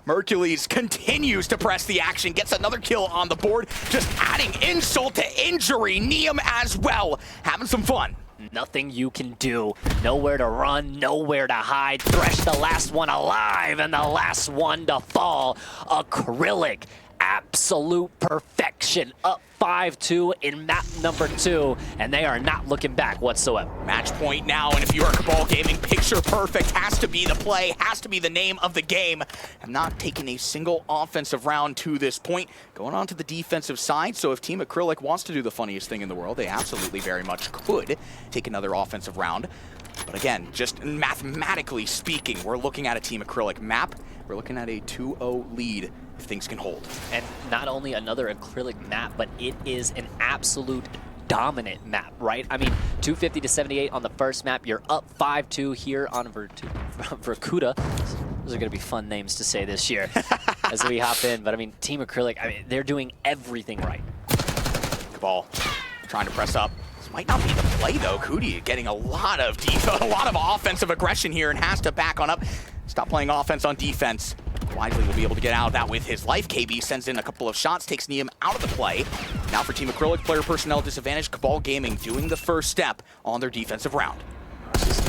Speaker 2: Mercules continues to press the action, gets another kill on the board, just adding insult to injury. Neum as well, having some fun.
Speaker 1: Nothing you can do. Nowhere to run, nowhere to hide. Thresh the last one alive and the last one to fall. Acrylic, absolute perfection. Up 5-2 in map number 2, and they are not looking back whatsoever.
Speaker 2: Match point now, and if you are CABAL Gaming, picture perfect has to be the play, has to be the name of the game. I'm not taking a single offensive round to this point. Going on to the defensive side, so if Team Acrylic wants to do the funniest thing in the world, they absolutely very much could take another offensive round. But again, just mathematically speaking, we're looking at a Team Acrylic map. We're looking at a 2-0 lead if things can hold.
Speaker 1: And not only another Acrylic map, but it is an absolute dominant map, right? I mean, 250 to 78 on the first map. You're up 5-2 here on Verkuda. Those are going to be fun names to say this year as we hop in. But I mean, Team Acrylic, I mean, they're doing everything right.
Speaker 2: CABAL trying to press up. This might not be the play though. CoD getting a lot of offensive aggression here and has to back on up. Stop playing offense on defense. Wisely will be able to get out of that with his life. KB sends in a couple of shots, takes Neum out of the play. Now for Team Acrylic, player personnel disadvantage. CABAL Gaming doing the first step on their defensive round.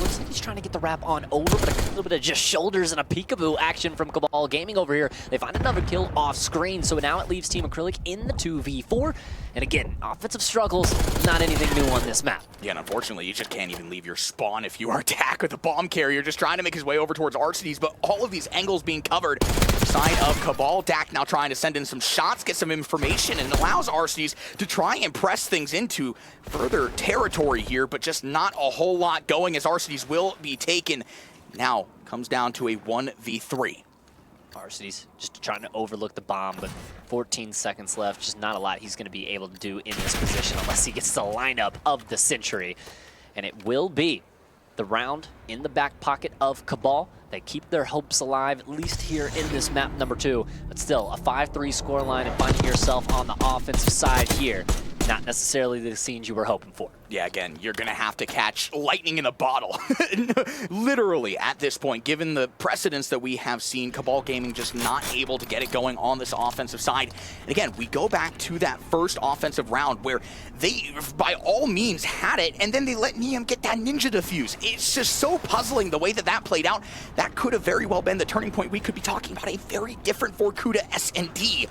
Speaker 1: Looks like he's trying to get the wrap on over, but a little bit of just shoulders and a peekaboo action from CABAL Gaming over here. They find another kill off screen, so now it leaves Team Acrylic in the 2v4. And again, offensive struggles, not anything new on this map.
Speaker 2: Yeah, and unfortunately, you just can't even leave your spawn if you are attacked with a bomb carrier, just trying to make his way over towards Arcades, but all of these angles being covered. Side of CABAL, Dak now trying to send in some shots, get some information, and allows Arcades to try and press things into further territory here, but just not a whole lot going as Arcades will be taken. Now comes down to a 1v3.
Speaker 1: Arcades just trying to overlook the bomb, but 14 seconds left, just not a lot he's going to be able to do in this position unless he gets the lineup of the century. And it will be the round in the back pocket of CABAL. They keep their hopes alive, at least here in this map number 2. But still, a 5-3 scoreline and finding yourself on the offensive side here not necessarily the scenes you were hoping for.
Speaker 2: Yeah, again, you're going to have to catch lightning in a bottle, literally, at this point, given the precedence that we have seen. CABAL Gaming just not able to get it going on this offensive side. And again, we go back to that first offensive round where they, by all means, had it, and then they let Neum get that ninja defuse. It's just so puzzling the way that that played out. That could have very well been the turning point. We could be talking about a very different Vorkuta S&D.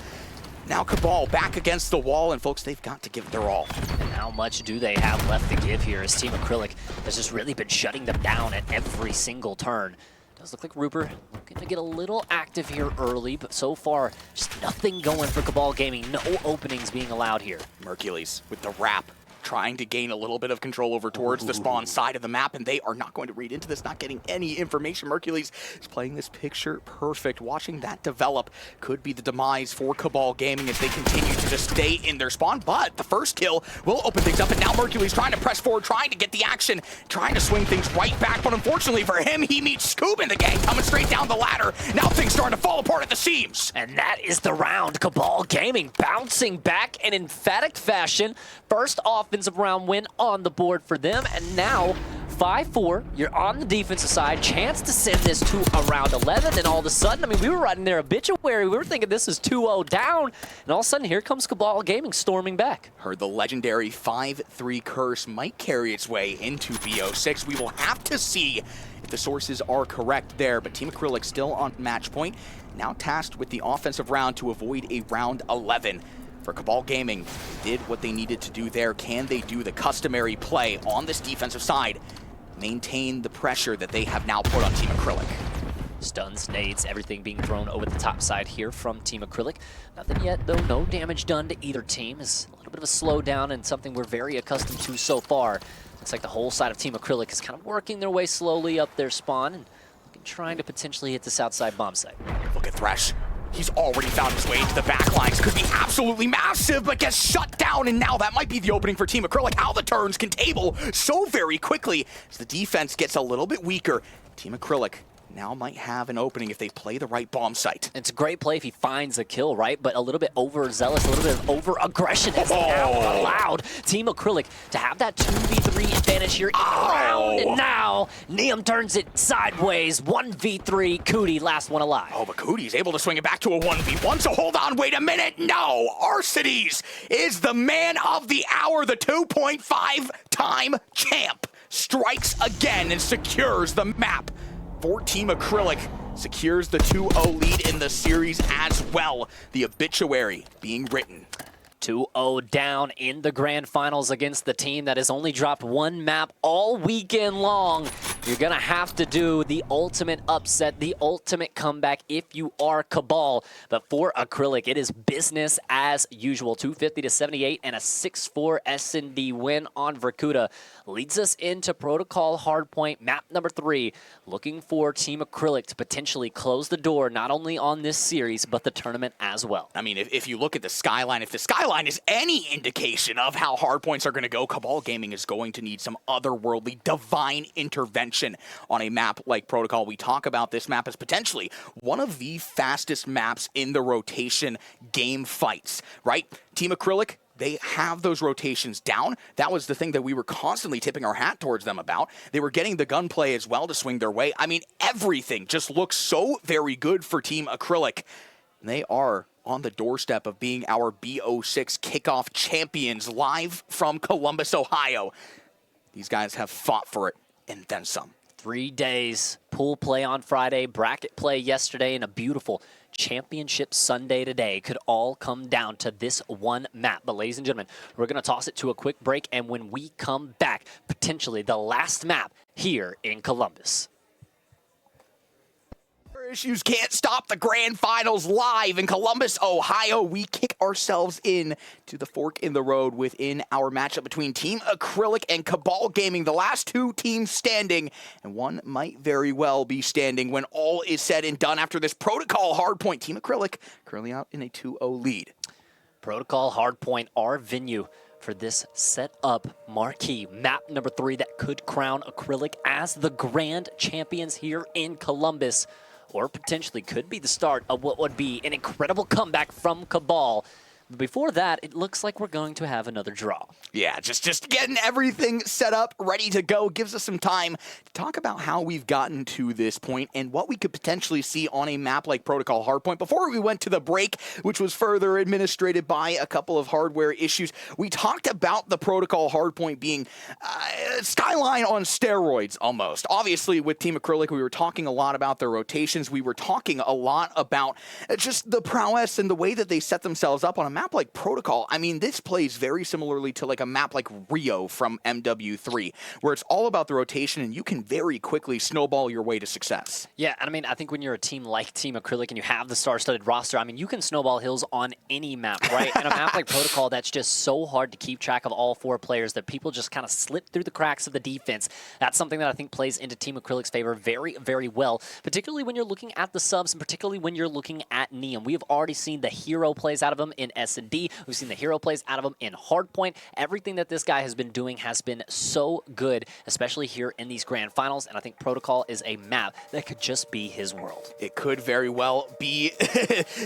Speaker 2: Now CABAL back against the wall, and folks, they've got to give it their all.
Speaker 1: And how much do they have left to give here as Team Acrylic has just really been shutting them down at every single turn. Does look like Rupert looking to get a little active here early, but so far, just nothing going for CABAL Gaming. No openings being allowed here.
Speaker 2: Mercules with the wrap, trying to gain a little bit of control over towards the spawn side of the map, and they are not going to read into this, not getting any information. Mercules is playing this picture perfect. Watching that develop could be the demise for CABAL Gaming as they continue to just stay in their spawn, but the first kill will open things up, and now Mercules trying to press forward, trying to get the action, trying to swing things right back, but unfortunately for him, he meets Scoob and the gang coming straight down the ladder. Now things starting to fall apart at the seams.
Speaker 1: And that is the round. CABAL Gaming bouncing back in emphatic fashion. First offensive round win on the board for them, and now 5-4, you're on the defensive side, chance to send this to around 11, and all of a sudden, I mean, we were writing their obituary, we were thinking this is 2-0 down, and all of a sudden, here comes CABAL Gaming storming back.
Speaker 2: Heard the legendary 5-3 curse might carry its way into BO6. We will have to see if the sources are correct there, but Team Acrylic still on match point, now tasked with the offensive round to avoid a round 11. For CABAL Gaming, did what they needed to do there. Can they do the customary play on this defensive side? Maintain the pressure that they have now put on Team Acrylic.
Speaker 1: Stuns, nades, everything being thrown over the top side here from Team Acrylic. Nothing yet, though. No damage done to either team. It's a little bit of a slowdown and something we're very accustomed to so far. Looks like the whole side of Team Acrylic is kind of working their way slowly up their spawn and trying to potentially hit this outside bomb site.
Speaker 2: Look at Thresh. He's already found his way into the back lines. Could be absolutely massive, but gets shut down, and now that might be the opening for Team Acrylic. How the turns can table so very quickly as the defense gets a little bit weaker. Team Acrylic now might have an opening if they play the right bomb site.
Speaker 1: It's a great play if he finds a kill, right? But a little bit overzealous, a little bit of over-aggression is now allowed Team Acrylic to have that 2v3 advantage here in the round. And now, Neum turns it sideways. 1v3, Cootie, last one alive.
Speaker 2: Oh, but Cootie's able to swing it back to a 1v1, so hold on, wait a minute. No, Arcides is the man of the hour, the 2.5-time champ. Strikes again and secures the map. For Team Acrylic, secures the 2-0 lead in the series as well. The obituary being written.
Speaker 1: 2-0 down in the grand finals against the team that has only dropped one map all weekend long. You're gonna have to do the ultimate upset, the ultimate comeback if you are CABAL. But for Acrylic, it is business as usual. 250-78 and a 6-4 S&D win on Vorkuta leads us into Protocol Hardpoint, map number 3. Looking for Team Acrylic to potentially close the door, not only on this series, but the tournament as well.
Speaker 2: I mean, if you look at the skyline, if the skyline is any indication of how hardpoints are going to go, CABAL Gaming is going to need some otherworldly, divine intervention on a map like Protocol. We talk about this map as potentially one of the fastest maps in the rotation game fights, right? Team Acrylic, they have those rotations down. That was the thing that we were constantly tipping our hat towards them about. They were getting the gunplay as well to swing their way. I mean, everything just looks so very good for Team Acrylic. And they are on the doorstep of being our BO6 kickoff champions live from Columbus, Ohio. These guys have fought for it and then some.
Speaker 1: 3 days, pool play on Friday, bracket play yesterday, and a beautiful championship Sunday today. Could all come down to this one map. But ladies and gentlemen, we're going to toss it to a quick break, and when we come back, potentially the last map here in Columbus.
Speaker 2: Issues can't stop the grand finals live in Columbus, Ohio. We kick ourselves in to the fork in the road within our matchup between Team Acrylic and CABAL Gaming, the last two teams standing, and one might very well be standing when all is said and done after this Protocol hardpoint. Team Acrylic currently out in a 2-0 lead.
Speaker 1: Protocol hardpoint, our venue for this set up marquee map number 3 that could crown Acrylic as the grand champions here in Columbus, or potentially could be the start of what would be an incredible comeback from CABAL. But before that, it looks like we're going to have another draw.
Speaker 2: Yeah, just getting everything set up, ready to go, gives us some time to talk about how we've gotten to this point and what we could potentially see on a map like Protocol Hardpoint. Before we went to the break, which was further administrated by a couple of hardware issues, we talked about the Protocol Hardpoint being Skyline on steroids almost. Obviously, with Team Acrylic, we were talking a lot about their rotations. We were talking a lot about just the prowess and the way that they set themselves up on a map like Protocol. I mean, this plays very similarly to like a map like Rio from MW3, where it's all about the rotation and you can very quickly snowball your way to success.
Speaker 1: Yeah, and I mean, I think when you're a team like Team Acrylic and you have the star-studded roster, I mean, you can snowball hills on any map, right? And a map like Protocol, that's just so hard to keep track of all four players that people just kind of slip through the cracks of the defense. That's something that I think plays into Team Acrylic's favor very, very well, particularly when you're looking at the subs and particularly when you're looking at Neum. We have already seen the hero plays out of him in S&D. We've seen the hero plays out of him in Hardpoint. Everything that this guy has been doing has been so good, especially here in these grand finals, and I think Protocol is a map that could just be his world.
Speaker 2: It could very well be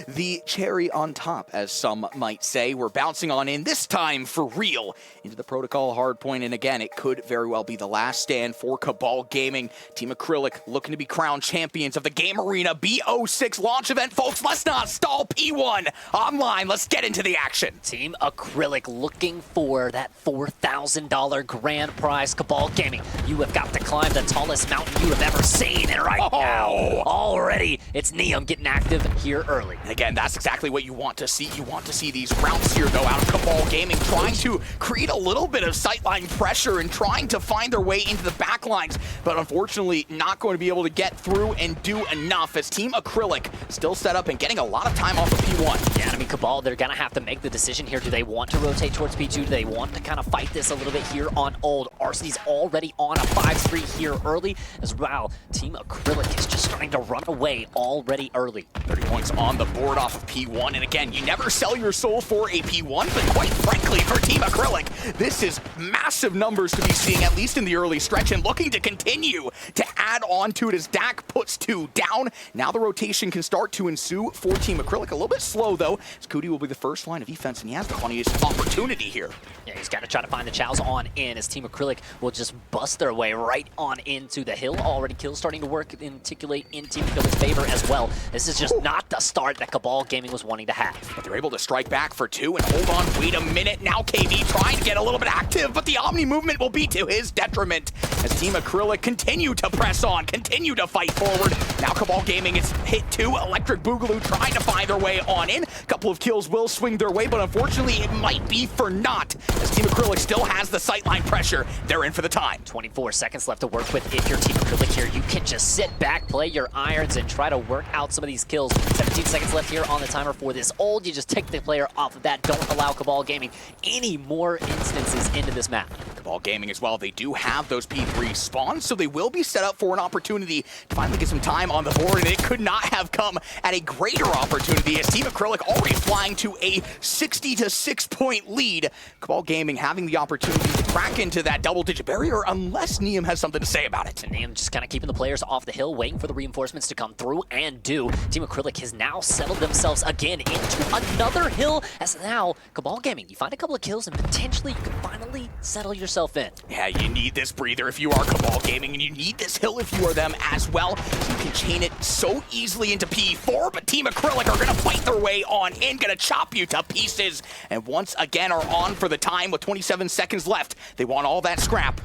Speaker 2: the cherry on top, as some might say. We're bouncing on in, this time for real, into the Protocol Hardpoint, and again, it could very well be the last stand for Cabal Gaming. Team Acrylic looking to be crowned champions of the Game Arena BO6 launch event. Folks, let's not stall. P1 online. Let's get into the action.
Speaker 1: Team Acrylic looking for that $4,000 grand prize. Cabal Gaming, you have got to climb the tallest mountain you have ever seen, and right now, already, it's Neum getting active here early.
Speaker 2: And again, that's exactly what you want to see. You want to see these routes here go out of Cabal Gaming, trying to create a little bit of sightline pressure and trying to find their way into the backlines, but unfortunately not going to be able to get through and do enough as Team Acrylic still set up and getting a lot of time off of P1.
Speaker 1: Yeah, I mean, Cabal, they're going to have to make the decision here. Do they want to rotate towards P2? Do they want to kind of fight this a little bit here on Old? Arcene's already on a 5-3 here early as well. Team Acrylic is just starting to run away already early.
Speaker 2: 30 points on the board off of P1, and again, you never sell your soul for a P1, but quite frankly, for Team Acrylic, this is massive numbers to be seeing, at least in the early stretch, and looking to continue to add on to it as Dak puts 2 down. Now the rotation can start to ensue for Team Acrylic. A little bit slow, though, as CoD will be the first line of defense, and he has the funniest opportunity here.
Speaker 1: Yeah, he's got to try to find the chows on in as Team Acrylic will just bust their way right on into the hill. Already kills starting to work and articulate in Team Acrylic's favor as well. This is just not the start that Cabal Gaming was wanting to have.
Speaker 2: But they're able to strike back for 2, and hold on, wait a minute. Now KB trying to get a little bit active, but the Omni movement will be to his detriment as Team Acrylic continue to press on, continue to fight forward. Now Cabal Gaming is hit 2. Electric Boogaloo trying to find their way on in. A couple of kills will swing their way, but unfortunately it might be for naught as Team Acrylic still has the sightline pressure. They're in for the time.
Speaker 1: 24 seconds left to work with. If you're Team Acrylic here, you can just sit back, play your irons, and try to work out some of these kills. 17 seconds left here on the timer for this Old. You just take the player off of that. Don't allow Cabal Gaming any more instances into this map.
Speaker 2: Cabal Gaming as well, they do have those P3 spawns, so they will be set up for an opportunity to finally get some time on the board, and it could not have come at a greater opportunity as Team Acrylic already flying to a 60-6 point lead. Cabal Gaming having the opportunity to crack into that double-digit barrier unless Neum has something to say about it.
Speaker 1: And Neum just kind of keeping the players off the hill, waiting for the reinforcements to come through, and do. Team Acrylic has now settled themselves again into another hill, as now Cabal Gaming, you find a couple of kills and potentially you can finally settle yourself in.
Speaker 2: Yeah, you need this breather if you are Cabal Gaming, and you need this hill if you are them as well. You can chain it so easily into P4, but Team Acrylic are going to fight their way on in, going to chop you to pieces, and once again are on for the time with 27 seconds left. They want all that scrap.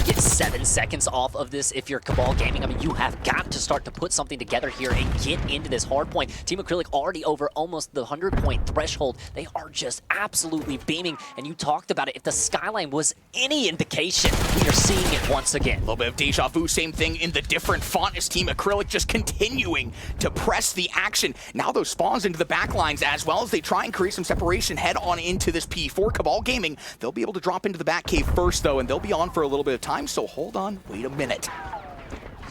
Speaker 1: Get 7 seconds off of this if you're Cabal Gaming. I mean, you have got to start to put something together here and get into this hard point. Team Acrylic already over almost the 100-point threshold. They are just absolutely beaming, and you talked about it. If the skyline was any indication, we are seeing it once again.
Speaker 2: A little bit of deja vu, same thing in the different font as Team Acrylic just continuing to press the action. Now those spawns into the backlines as well as they try and create some separation head on into this P4. Cabal Gaming, they'll be able to drop into the back cave first though, and they'll be on for a little bit of time, so hold on, wait a minute.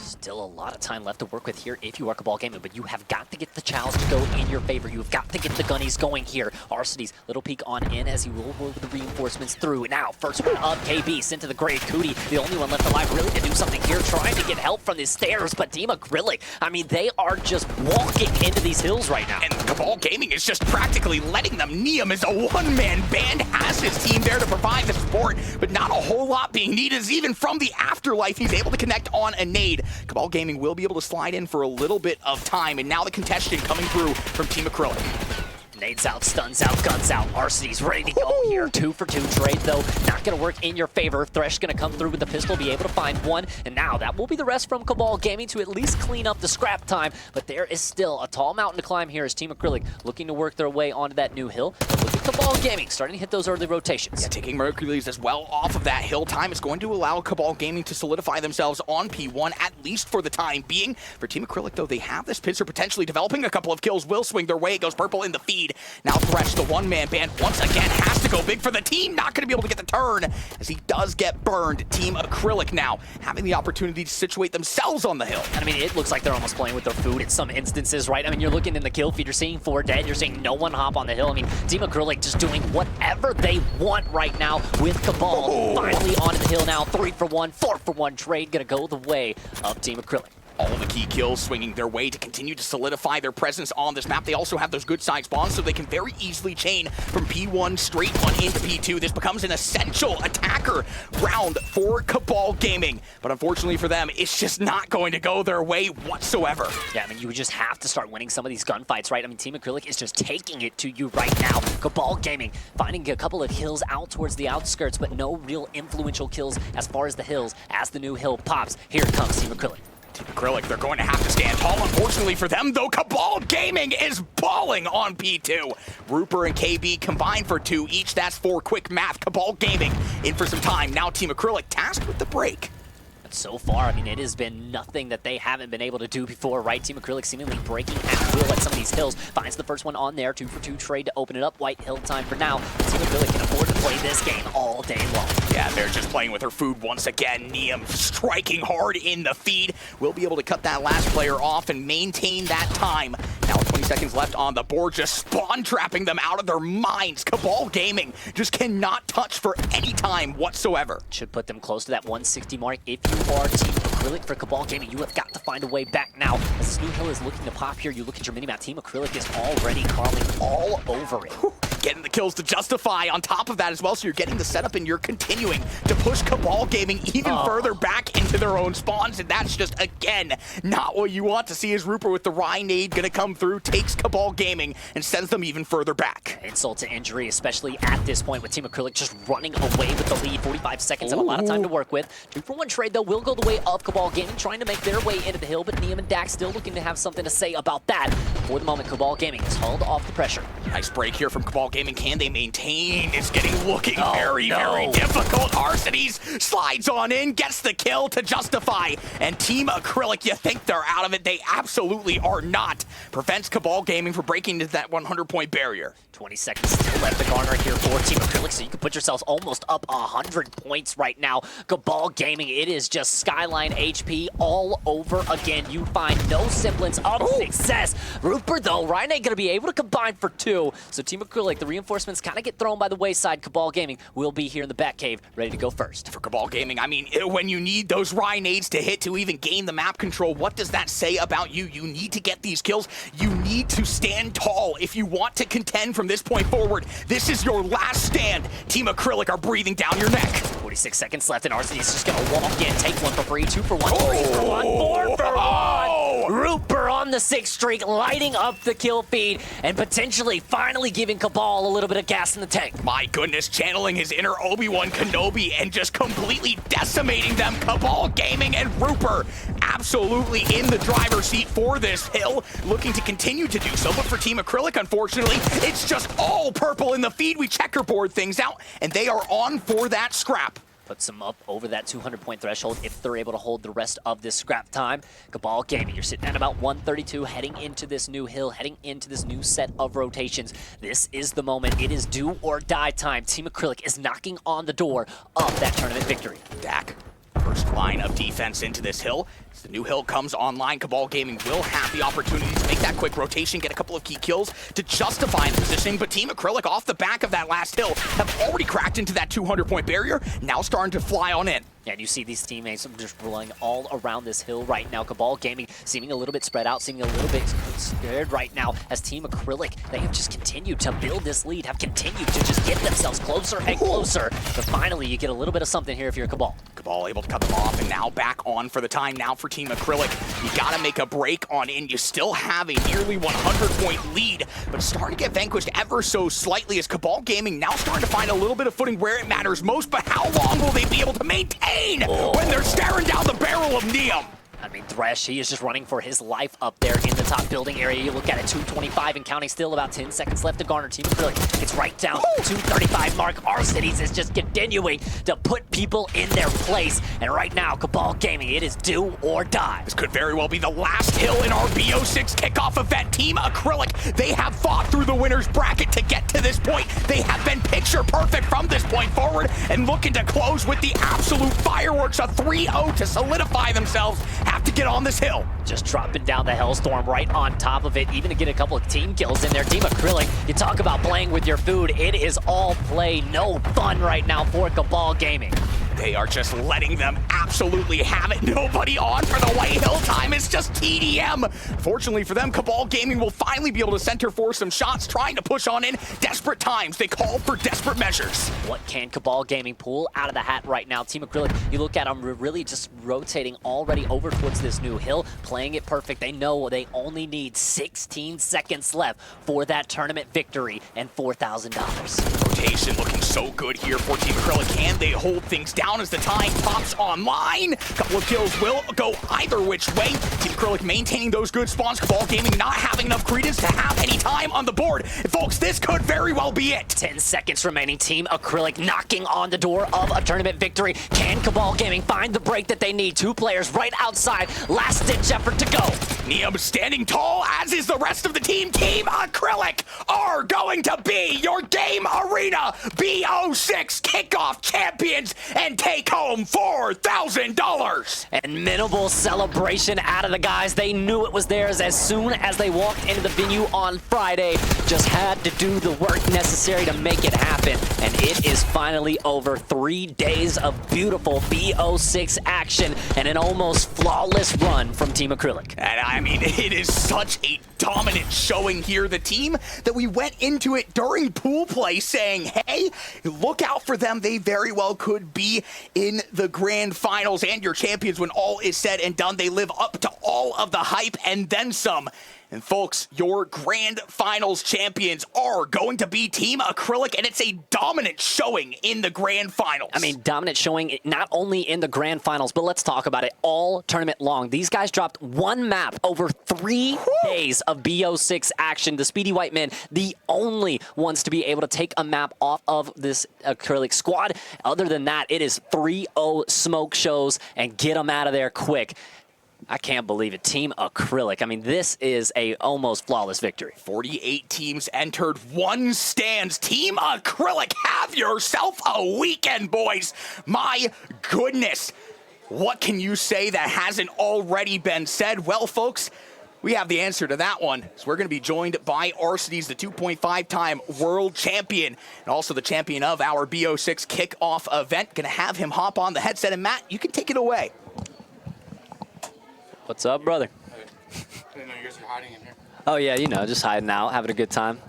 Speaker 1: Still a lot of time left to work with here if you are CABAL Gaming, but you have got to get the chows to go in your favor. You have got to get the gunnies going here. Arcitys, little peek on in as he will move the reinforcements through. Now, first one up, KB sent to the grave. CoD, the only one left alive, really to do something here, trying to get help from the stairs, but Team Acrylic, I mean, they are just walking into these hills right now.
Speaker 2: And CABAL Gaming is just practically letting them. Neum is a one-man band, has his team there to provide the support, but not a whole lot being needed, as even from the afterlife, he's able to connect on a nade. CABAL Gaming will be able to slide in for a little bit of time, and now the contestant coming through from Team Acrylic.
Speaker 1: Nades out, stuns out, guns out. Arcity's ready to go here. 2 for 2 trade, though. Not going to work in your favor. Thresh going to come through with the pistol, be able to find one. And now that will be the rest from CABAL Gaming to at least clean up the scrap time. But there is still a tall mountain to climb here as Team Acrylic looking to work their way onto that new hill. But look at CABAL Gaming starting to hit those early rotations.
Speaker 2: Yeah, taking Mercury's as well off of that hill time is going to allow CABAL Gaming to solidify themselves on P1, at least for the time being. For Team Acrylic, though, they have this pincer potentially developing. A couple of kills will swing their way. It goes purple in the feed. Now Thresh, the one-man band, once again has to go big for the team. Not going to be able to get the turn as he does get burned. Team Acrylic now having the opportunity to situate themselves on the hill.
Speaker 1: I mean, it looks like they're almost playing with their food in some instances, right? I mean, you're looking in the kill feed, you're seeing 4 dead, you're seeing no one hop on the hill. I mean, Team Acrylic just doing whatever they want right now with CABAL. Finally onto the hill now. 3 for 1, 4 for 1 trade gonna go the way of Team Acrylic.
Speaker 2: All the key kills swinging their way to continue to solidify their presence on this map. They also have those good side spawns, so they can very easily chain from P1 straight on into P2. This becomes an essential attacker round for CABAL Gaming. But unfortunately for them, it's just not going to go their way whatsoever.
Speaker 1: Yeah, I mean, you would just have to start winning some of these gunfights, right? I mean, Team Acrylic is just taking it to you right now. CABAL Gaming finding a couple of kills out towards the outskirts, but no real influential kills as far as the hills. As the new hill pops, here comes Team Acrylic.
Speaker 2: Team Acrylic, they're going to have to stand tall. Unfortunately for them, though, CABAL Gaming is balling on P2. Rooper and KB combined for 2 each. That's 4 quick math. CABAL Gaming in for some time. Now Team Acrylic tasked with the break.
Speaker 1: So far, I mean, it has been nothing that they haven't been able to do before, right? Team Acrylic seemingly breaking at will at some of these hills. Finds the first one on there. 2 for 2 trade to open it up. White hill time for now. Team Acrylic can afford to play this game all day long.
Speaker 2: Yeah, they're just playing with her food once again. Neum striking hard in the feed. Will be able to cut that last player off and maintain that time. Now 20 seconds left on the board, just spawn trapping them out of their minds. CABAL Gaming just cannot touch for any time whatsoever.
Speaker 1: Should put them close to that 160 mark. If you are Team Acrylic for CABAL Gaming, you have got to find a way back now. As this new hill is looking to pop here, you look at your minimap, Team Acrylic is already crawling all over it.
Speaker 2: Getting the kills to justify on top of that as well, so you're getting the setup and you're continuing to push CABAL Gaming even further back into their own spawns, and that's just, again, not what you want to see. As Rooper with the Rye nade gonna come through, takes CABAL Gaming and sends them even further back.
Speaker 1: Insult to injury, especially at this point with Team Acrylic just running away with the lead. 45 seconds and a lot of time to work with. 2 for 1 trade, though, will go the way of CABAL Gaming, trying to make their way into the hill, but Neum and Dax still looking to have something to say about that. For the moment, CABAL Gaming is hauled off the pressure.
Speaker 2: Nice break here from CABAL Gaming. Can they maintain? It's looking very difficult. Arcitys slides on in, gets the kill to justify. And Team Acrylic, you think they're out of it? They absolutely are not. Prevents CABAL Gaming from breaking into that 100-point barrier.
Speaker 1: 20 seconds still left to garner here for Team Acrylic, so you can put yourselves almost up 100 points right now. CABAL Gaming, it is just Skyline HP all over again. You find no semblance of success. Rooper, though, Ryan ain't going to be able to combine for 2. So Team Acrylic, the reinforcements kind of get thrown by the wayside. CABAL Gaming will be here in the Batcave, ready to go first.
Speaker 2: For CABAL Gaming, I mean, when you need those Rye nades to hit to even gain the map control, what does that say about you? You need to get these kills. You need to stand tall if you want to contend from this point forward. This is your last stand. Team Acrylic are breathing down your neck.
Speaker 1: 46 seconds left, and Arcitys is just going to walk in, take 1 for free, 2 for 1, 3 for 1, 4 for 1. Rooper on the 6th streak, lighting up the kill feed, and potentially finally giving CABAL a little bit of gas in the tank.
Speaker 2: My goodness, channeling his inner Obi-Wan Kenobi and just completely decimating them. CABAL Gaming and Rooper absolutely in the driver's seat for this hill, looking to continue to do so. But for Team Acrylic, unfortunately, it's just all purple in the feed. We checkerboard things out, and they are on for that scrap.
Speaker 1: Puts them up over that 200-point threshold if they're able to hold the rest of this scrap time. CABAL Gaming, you're sitting at about 132, heading into this new hill, heading into this new set of rotations. This is the moment. It is do or die time. Team Acrylic is knocking on the door of that tournament victory.
Speaker 2: Dak First line of defense into this hill. As the new hill comes online, Cabal Gaming will have the opportunity to make that quick rotation, get a couple of key kills to justify the positioning, but Team Acrylic off the back of that last hill have already cracked into that 200-point barrier, now starting to fly on in.
Speaker 1: Yeah, and you see these teammates just rolling all around this hill right now. Cabal Gaming seeming a little bit spread out, seeming a little bit scared right now as Team Acrylic, they have just continued to build this lead, have continued to just get themselves closer and closer. But finally, you get a little bit of something here if you're Cabal.
Speaker 2: Cabal able to cut them off, and now back on for the time now for Team Acrylic. You gotta make a break on in. You still have a nearly 100-point lead, but starting to get vanquished ever so slightly as Cabal Gaming now starting to find a little bit of footing where it matters most, but how long will they be able to maintain when they're staring down the barrel of Neum?
Speaker 1: I mean, Thresh, he is just running for his life up there in the top building area. You look at it, 225 and counting, still about 10 seconds left to garner. Team Acrylic gets right down to 235 mark. Arcities is just continuing to put people in their place. And right now, Cabal Gaming, it is do or die.
Speaker 2: This could very well be the last hill in our BO6 kickoff event. Team Acrylic, they have fought through the winner's bracket to get to this point. They have been picture perfect from this point forward and looking to close with the absolute fireworks, a 3-0 to solidify themselves. Have to get on this hill.
Speaker 1: Just dropping down the Hellstorm right on top of it, even to get a couple of team kills in there. Team Acrylic, you talk about playing with your food. It is all play, no fun right now for Cabal Gaming.
Speaker 2: They are just letting them absolutely have it. Nobody on for the White Hill time. It's just TDM. Fortunately for them, Cabal Gaming will finally be able to center for some shots, trying to push on in. Desperate times. They call for desperate measures.
Speaker 1: What can Cabal Gaming pull out of the hat right now? Team Acrylic, you look at them really just rotating already over towards this new hill, playing it perfect. They know they only need 16 seconds left for that tournament victory and $4,000.
Speaker 2: Rotation looking so good here for Team Acrylic. Can they hold things down as the time pops online? A couple of kills will go either which way. Team Acrylic maintaining those good spawns. Cabal Gaming not having enough credence to have any time on the board. And folks, this could very well be it.
Speaker 1: 10 seconds remaining. Team Acrylic knocking on the door of a tournament victory. Can Cabal Gaming find the break that they need? Two players right outside. Last ditch effort to go.
Speaker 2: Neum standing tall, as is the rest of the team. Team Acrylic are going to be your Game Arena BO6 kickoff champions and take home $4,000.
Speaker 1: And minimal celebration out of the guys. They knew it was theirs as soon as they walked into the venue on Friday. Just had to do the work necessary to make it happen. And it is finally over. 3 days of beautiful BO6 action and an almost flawless run from Team Acrylic.
Speaker 2: And I mean, it is such a dominant showing here. The team that we went into it during pool play saying, hey, look out for them. They very well could be in the grand finals and your champions when all is said and done. They live up to all of the hype and then some. And folks, your grand finals champions are going to be Team Acrylic, and it's a dominant showing in the grand finals.
Speaker 1: I mean, dominant showing not only in the grand finals, but let's talk about it all tournament long. These guys dropped one map over 3 days of BO6 action. The Speedy White Men, the only ones to be able to take a map off of this Acrylic squad. Other than that, it is 3-0 smoke shows and get them out of there quick. I can't believe it. Team Acrylic. I mean, this is a almost flawless victory.
Speaker 2: 48 teams entered, 1 stands. Team Acrylic, have yourself a weekend, boys. My goodness. What can you say that hasn't already been said? Well, folks, we have the answer to that one. So we're going to be joined by Arcities, the 2.5-time world champion, and also the champion of our BO6 kickoff event. Going to have him hop on the headset. And Matt, you can take it away.
Speaker 1: What's up, brother?
Speaker 3: I didn't know you guys were hiding in here.
Speaker 1: Oh, yeah, you know, just hiding out, having a good time.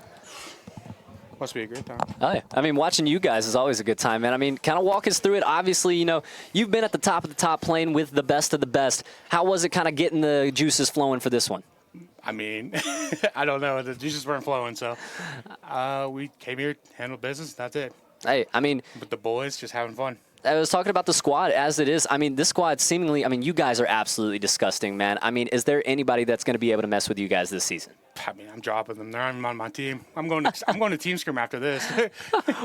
Speaker 3: Must be a great time.
Speaker 1: Oh, yeah. I mean, watching you guys is always a good time, man. I mean, kind of walk us through it. Obviously, you know, you've been at the top of the top playing with the best of the best. How was it kind of getting the juices flowing for this one?
Speaker 3: I mean, I don't know. The juices weren't flowing, so we came here, handled business, that's it.
Speaker 1: Hey, I mean,
Speaker 3: With the boys, just having fun.
Speaker 1: I was talking about the squad as it is. I mean, this squad seemingly, I mean, you guys are absolutely disgusting, man. I mean, is there anybody that's going to be able to mess with you guys this season?
Speaker 3: I mean, I'm dropping them. They're on my team. I'm going to Team Scrim after this.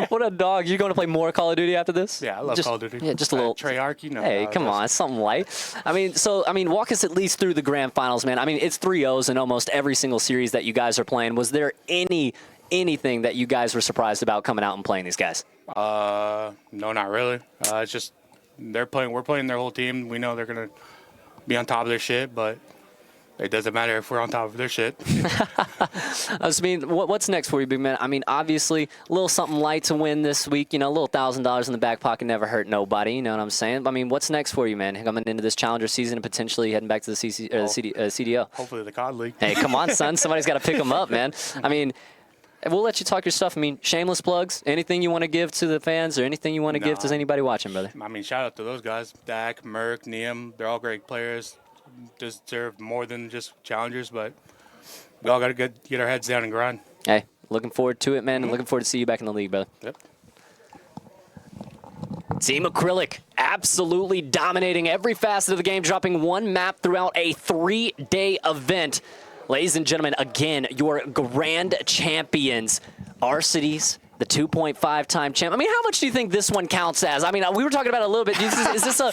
Speaker 1: What a dog. You going to play more Call of Duty after this?
Speaker 3: Yeah, I love Call of Duty.
Speaker 1: Yeah, just a little.
Speaker 3: Treyarch, you know.
Speaker 1: Hey, come on, it's something light. I mean, so, I mean, walk us at least through the grand finals, man. I mean, it's 3-0s in almost every single series that you guys are playing. Was there anything that you guys were surprised about coming out and playing these guys?
Speaker 3: No, not really. It's just We're playing their whole team. We know they're gonna be on top of their shit, but it doesn't matter if we're on top of their shit.
Speaker 1: I mean, what's next for you, big man? I mean, obviously, a little something light to win this week. You know, a little $1,000 in the back pocket never hurt nobody. You know what I'm saying? I mean, what's next for you, man? Coming into this Challenger season and potentially heading back to the CDO.
Speaker 3: Hopefully the COD League.
Speaker 1: Hey, come on, son. Somebody's got to pick them up, man. I mean, we'll let you talk your stuff. I mean, shameless plugs. Anything you want to give to the fans or anything you want to give to anybody watching, brother?
Speaker 3: I mean, shout out to those guys. Dak, Merck, Neum. They're all great players. Deserve more than just challengers, but we all got to get our heads down and grind.
Speaker 1: Hey, looking forward to it, man, and looking forward to see you back in the league, brother.
Speaker 3: Yep.
Speaker 1: Team Acrylic absolutely dominating every facet of the game, dropping one map throughout a 3-day event. Ladies and gentlemen, again, your grand champions, Arcities, the 2.5-time champ. I mean, how much do you think this one counts as? I mean, we were talking about it a little bit. Is this a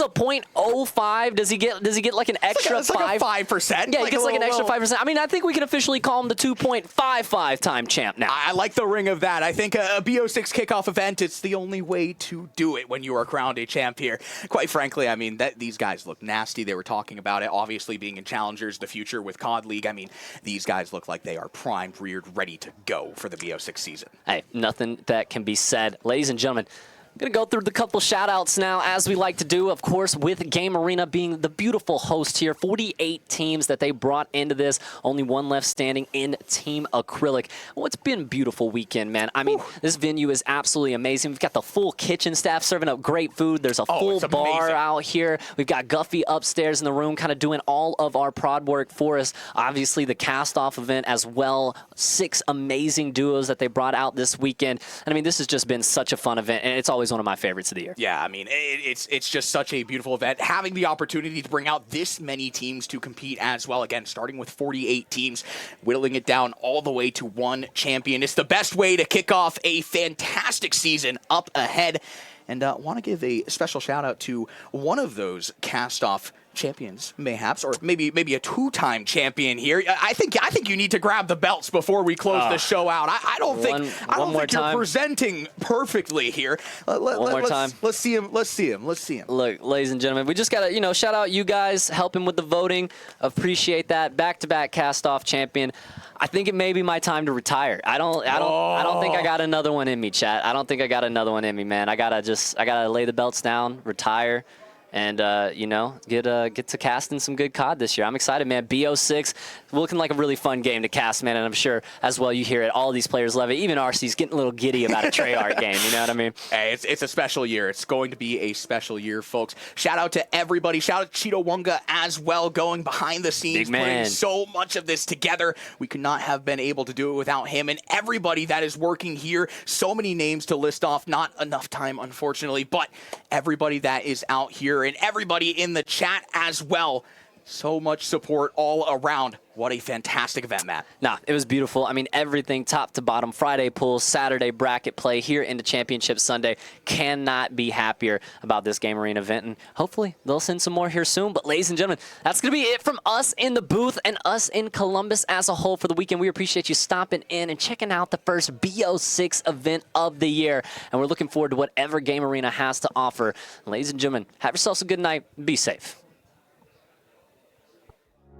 Speaker 1: .05? Does he get like an extra
Speaker 2: it's like a 5%?
Speaker 1: Yeah, he gets like an extra 5%. I mean, I think we can officially call him the 2.55-time champ now.
Speaker 2: I like the ring of that. I think a BO6 kickoff event, it's the only way to do it when you are crowned a champ here. Quite frankly, I mean, these guys look nasty. They were talking about it, obviously being in Challengers, the future with COD League. I mean, these guys look like they are primed, reared, ready to go for the BO6 season.
Speaker 1: Hey, nothing that can be said. Ladies and gentlemen, I'm going to go through the couple shout-outs now, as we like to do, of course, with Game Arena being the beautiful host here. 48 teams that they brought into this. Only one left standing in Team Acrylic. Well, it's been a beautiful weekend, man. I mean, this venue is absolutely amazing. We've got the full kitchen staff serving up great food. There's a full bar out here. We've got Guffey upstairs in the room kind of doing all of our prod work for us. Obviously, the cast-off event as well. 6 amazing duos that they brought out this weekend. And I mean, this has just been such a fun event, and it's always one of my favorites of the year.
Speaker 2: Yeah, I mean, it's just such a beautiful event. Having the opportunity to bring out this many teams to compete as well. Again, starting with 48 teams, whittling it down all the way to one champion. It's the best way to kick off a fantastic season up ahead. And want to give a special shout out to one of those cast-off champions, mayhaps, or maybe a 2-time champion here. I think you need to grab the belts before we close the show out. I don't think you're presenting perfectly here.
Speaker 1: One more time.
Speaker 2: Let's see him.
Speaker 1: Look, ladies and gentlemen, we just gotta shout out you guys helping with the voting. Appreciate that. Back-to-back cast-off champion. I think it may be my time to retire. I don't think I got another one in me, chat. I don't think I got another one in me, man. I gotta lay the belts down, retire, and get to casting some good COD this year. I'm excited, man. BO6 looking like a really fun game to cast, man, and I'm sure as well you hear it. All these players love it. Even RC's getting a little giddy about a Treyarch game. You know what I mean?
Speaker 2: Hey, it's a special year. It's going to be a special year, folks. Shout out to everybody. Shout out to Cheeto Wonga as well, going behind the scenes, putting so much of this together. We could not have been able to do it without him and everybody that is working here. So many names to list off. Not enough time, unfortunately, but everybody that is out here and everybody in the chat as well. So much support all around. What a fantastic event, Matt.
Speaker 1: Nah, it was beautiful. I mean, everything top to bottom. Friday pool, Saturday bracket play here into Championship Sunday. Cannot be happier about this Game Arena event, and hopefully they'll send some more here soon. But ladies and gentlemen, that's going to be it from us in the booth and us in Columbus as a whole for the weekend. We appreciate you stopping in and checking out the first BO6 event of the year, and we're looking forward to whatever Game Arena has to offer. Ladies and gentlemen, have yourselves a good night. Be safe.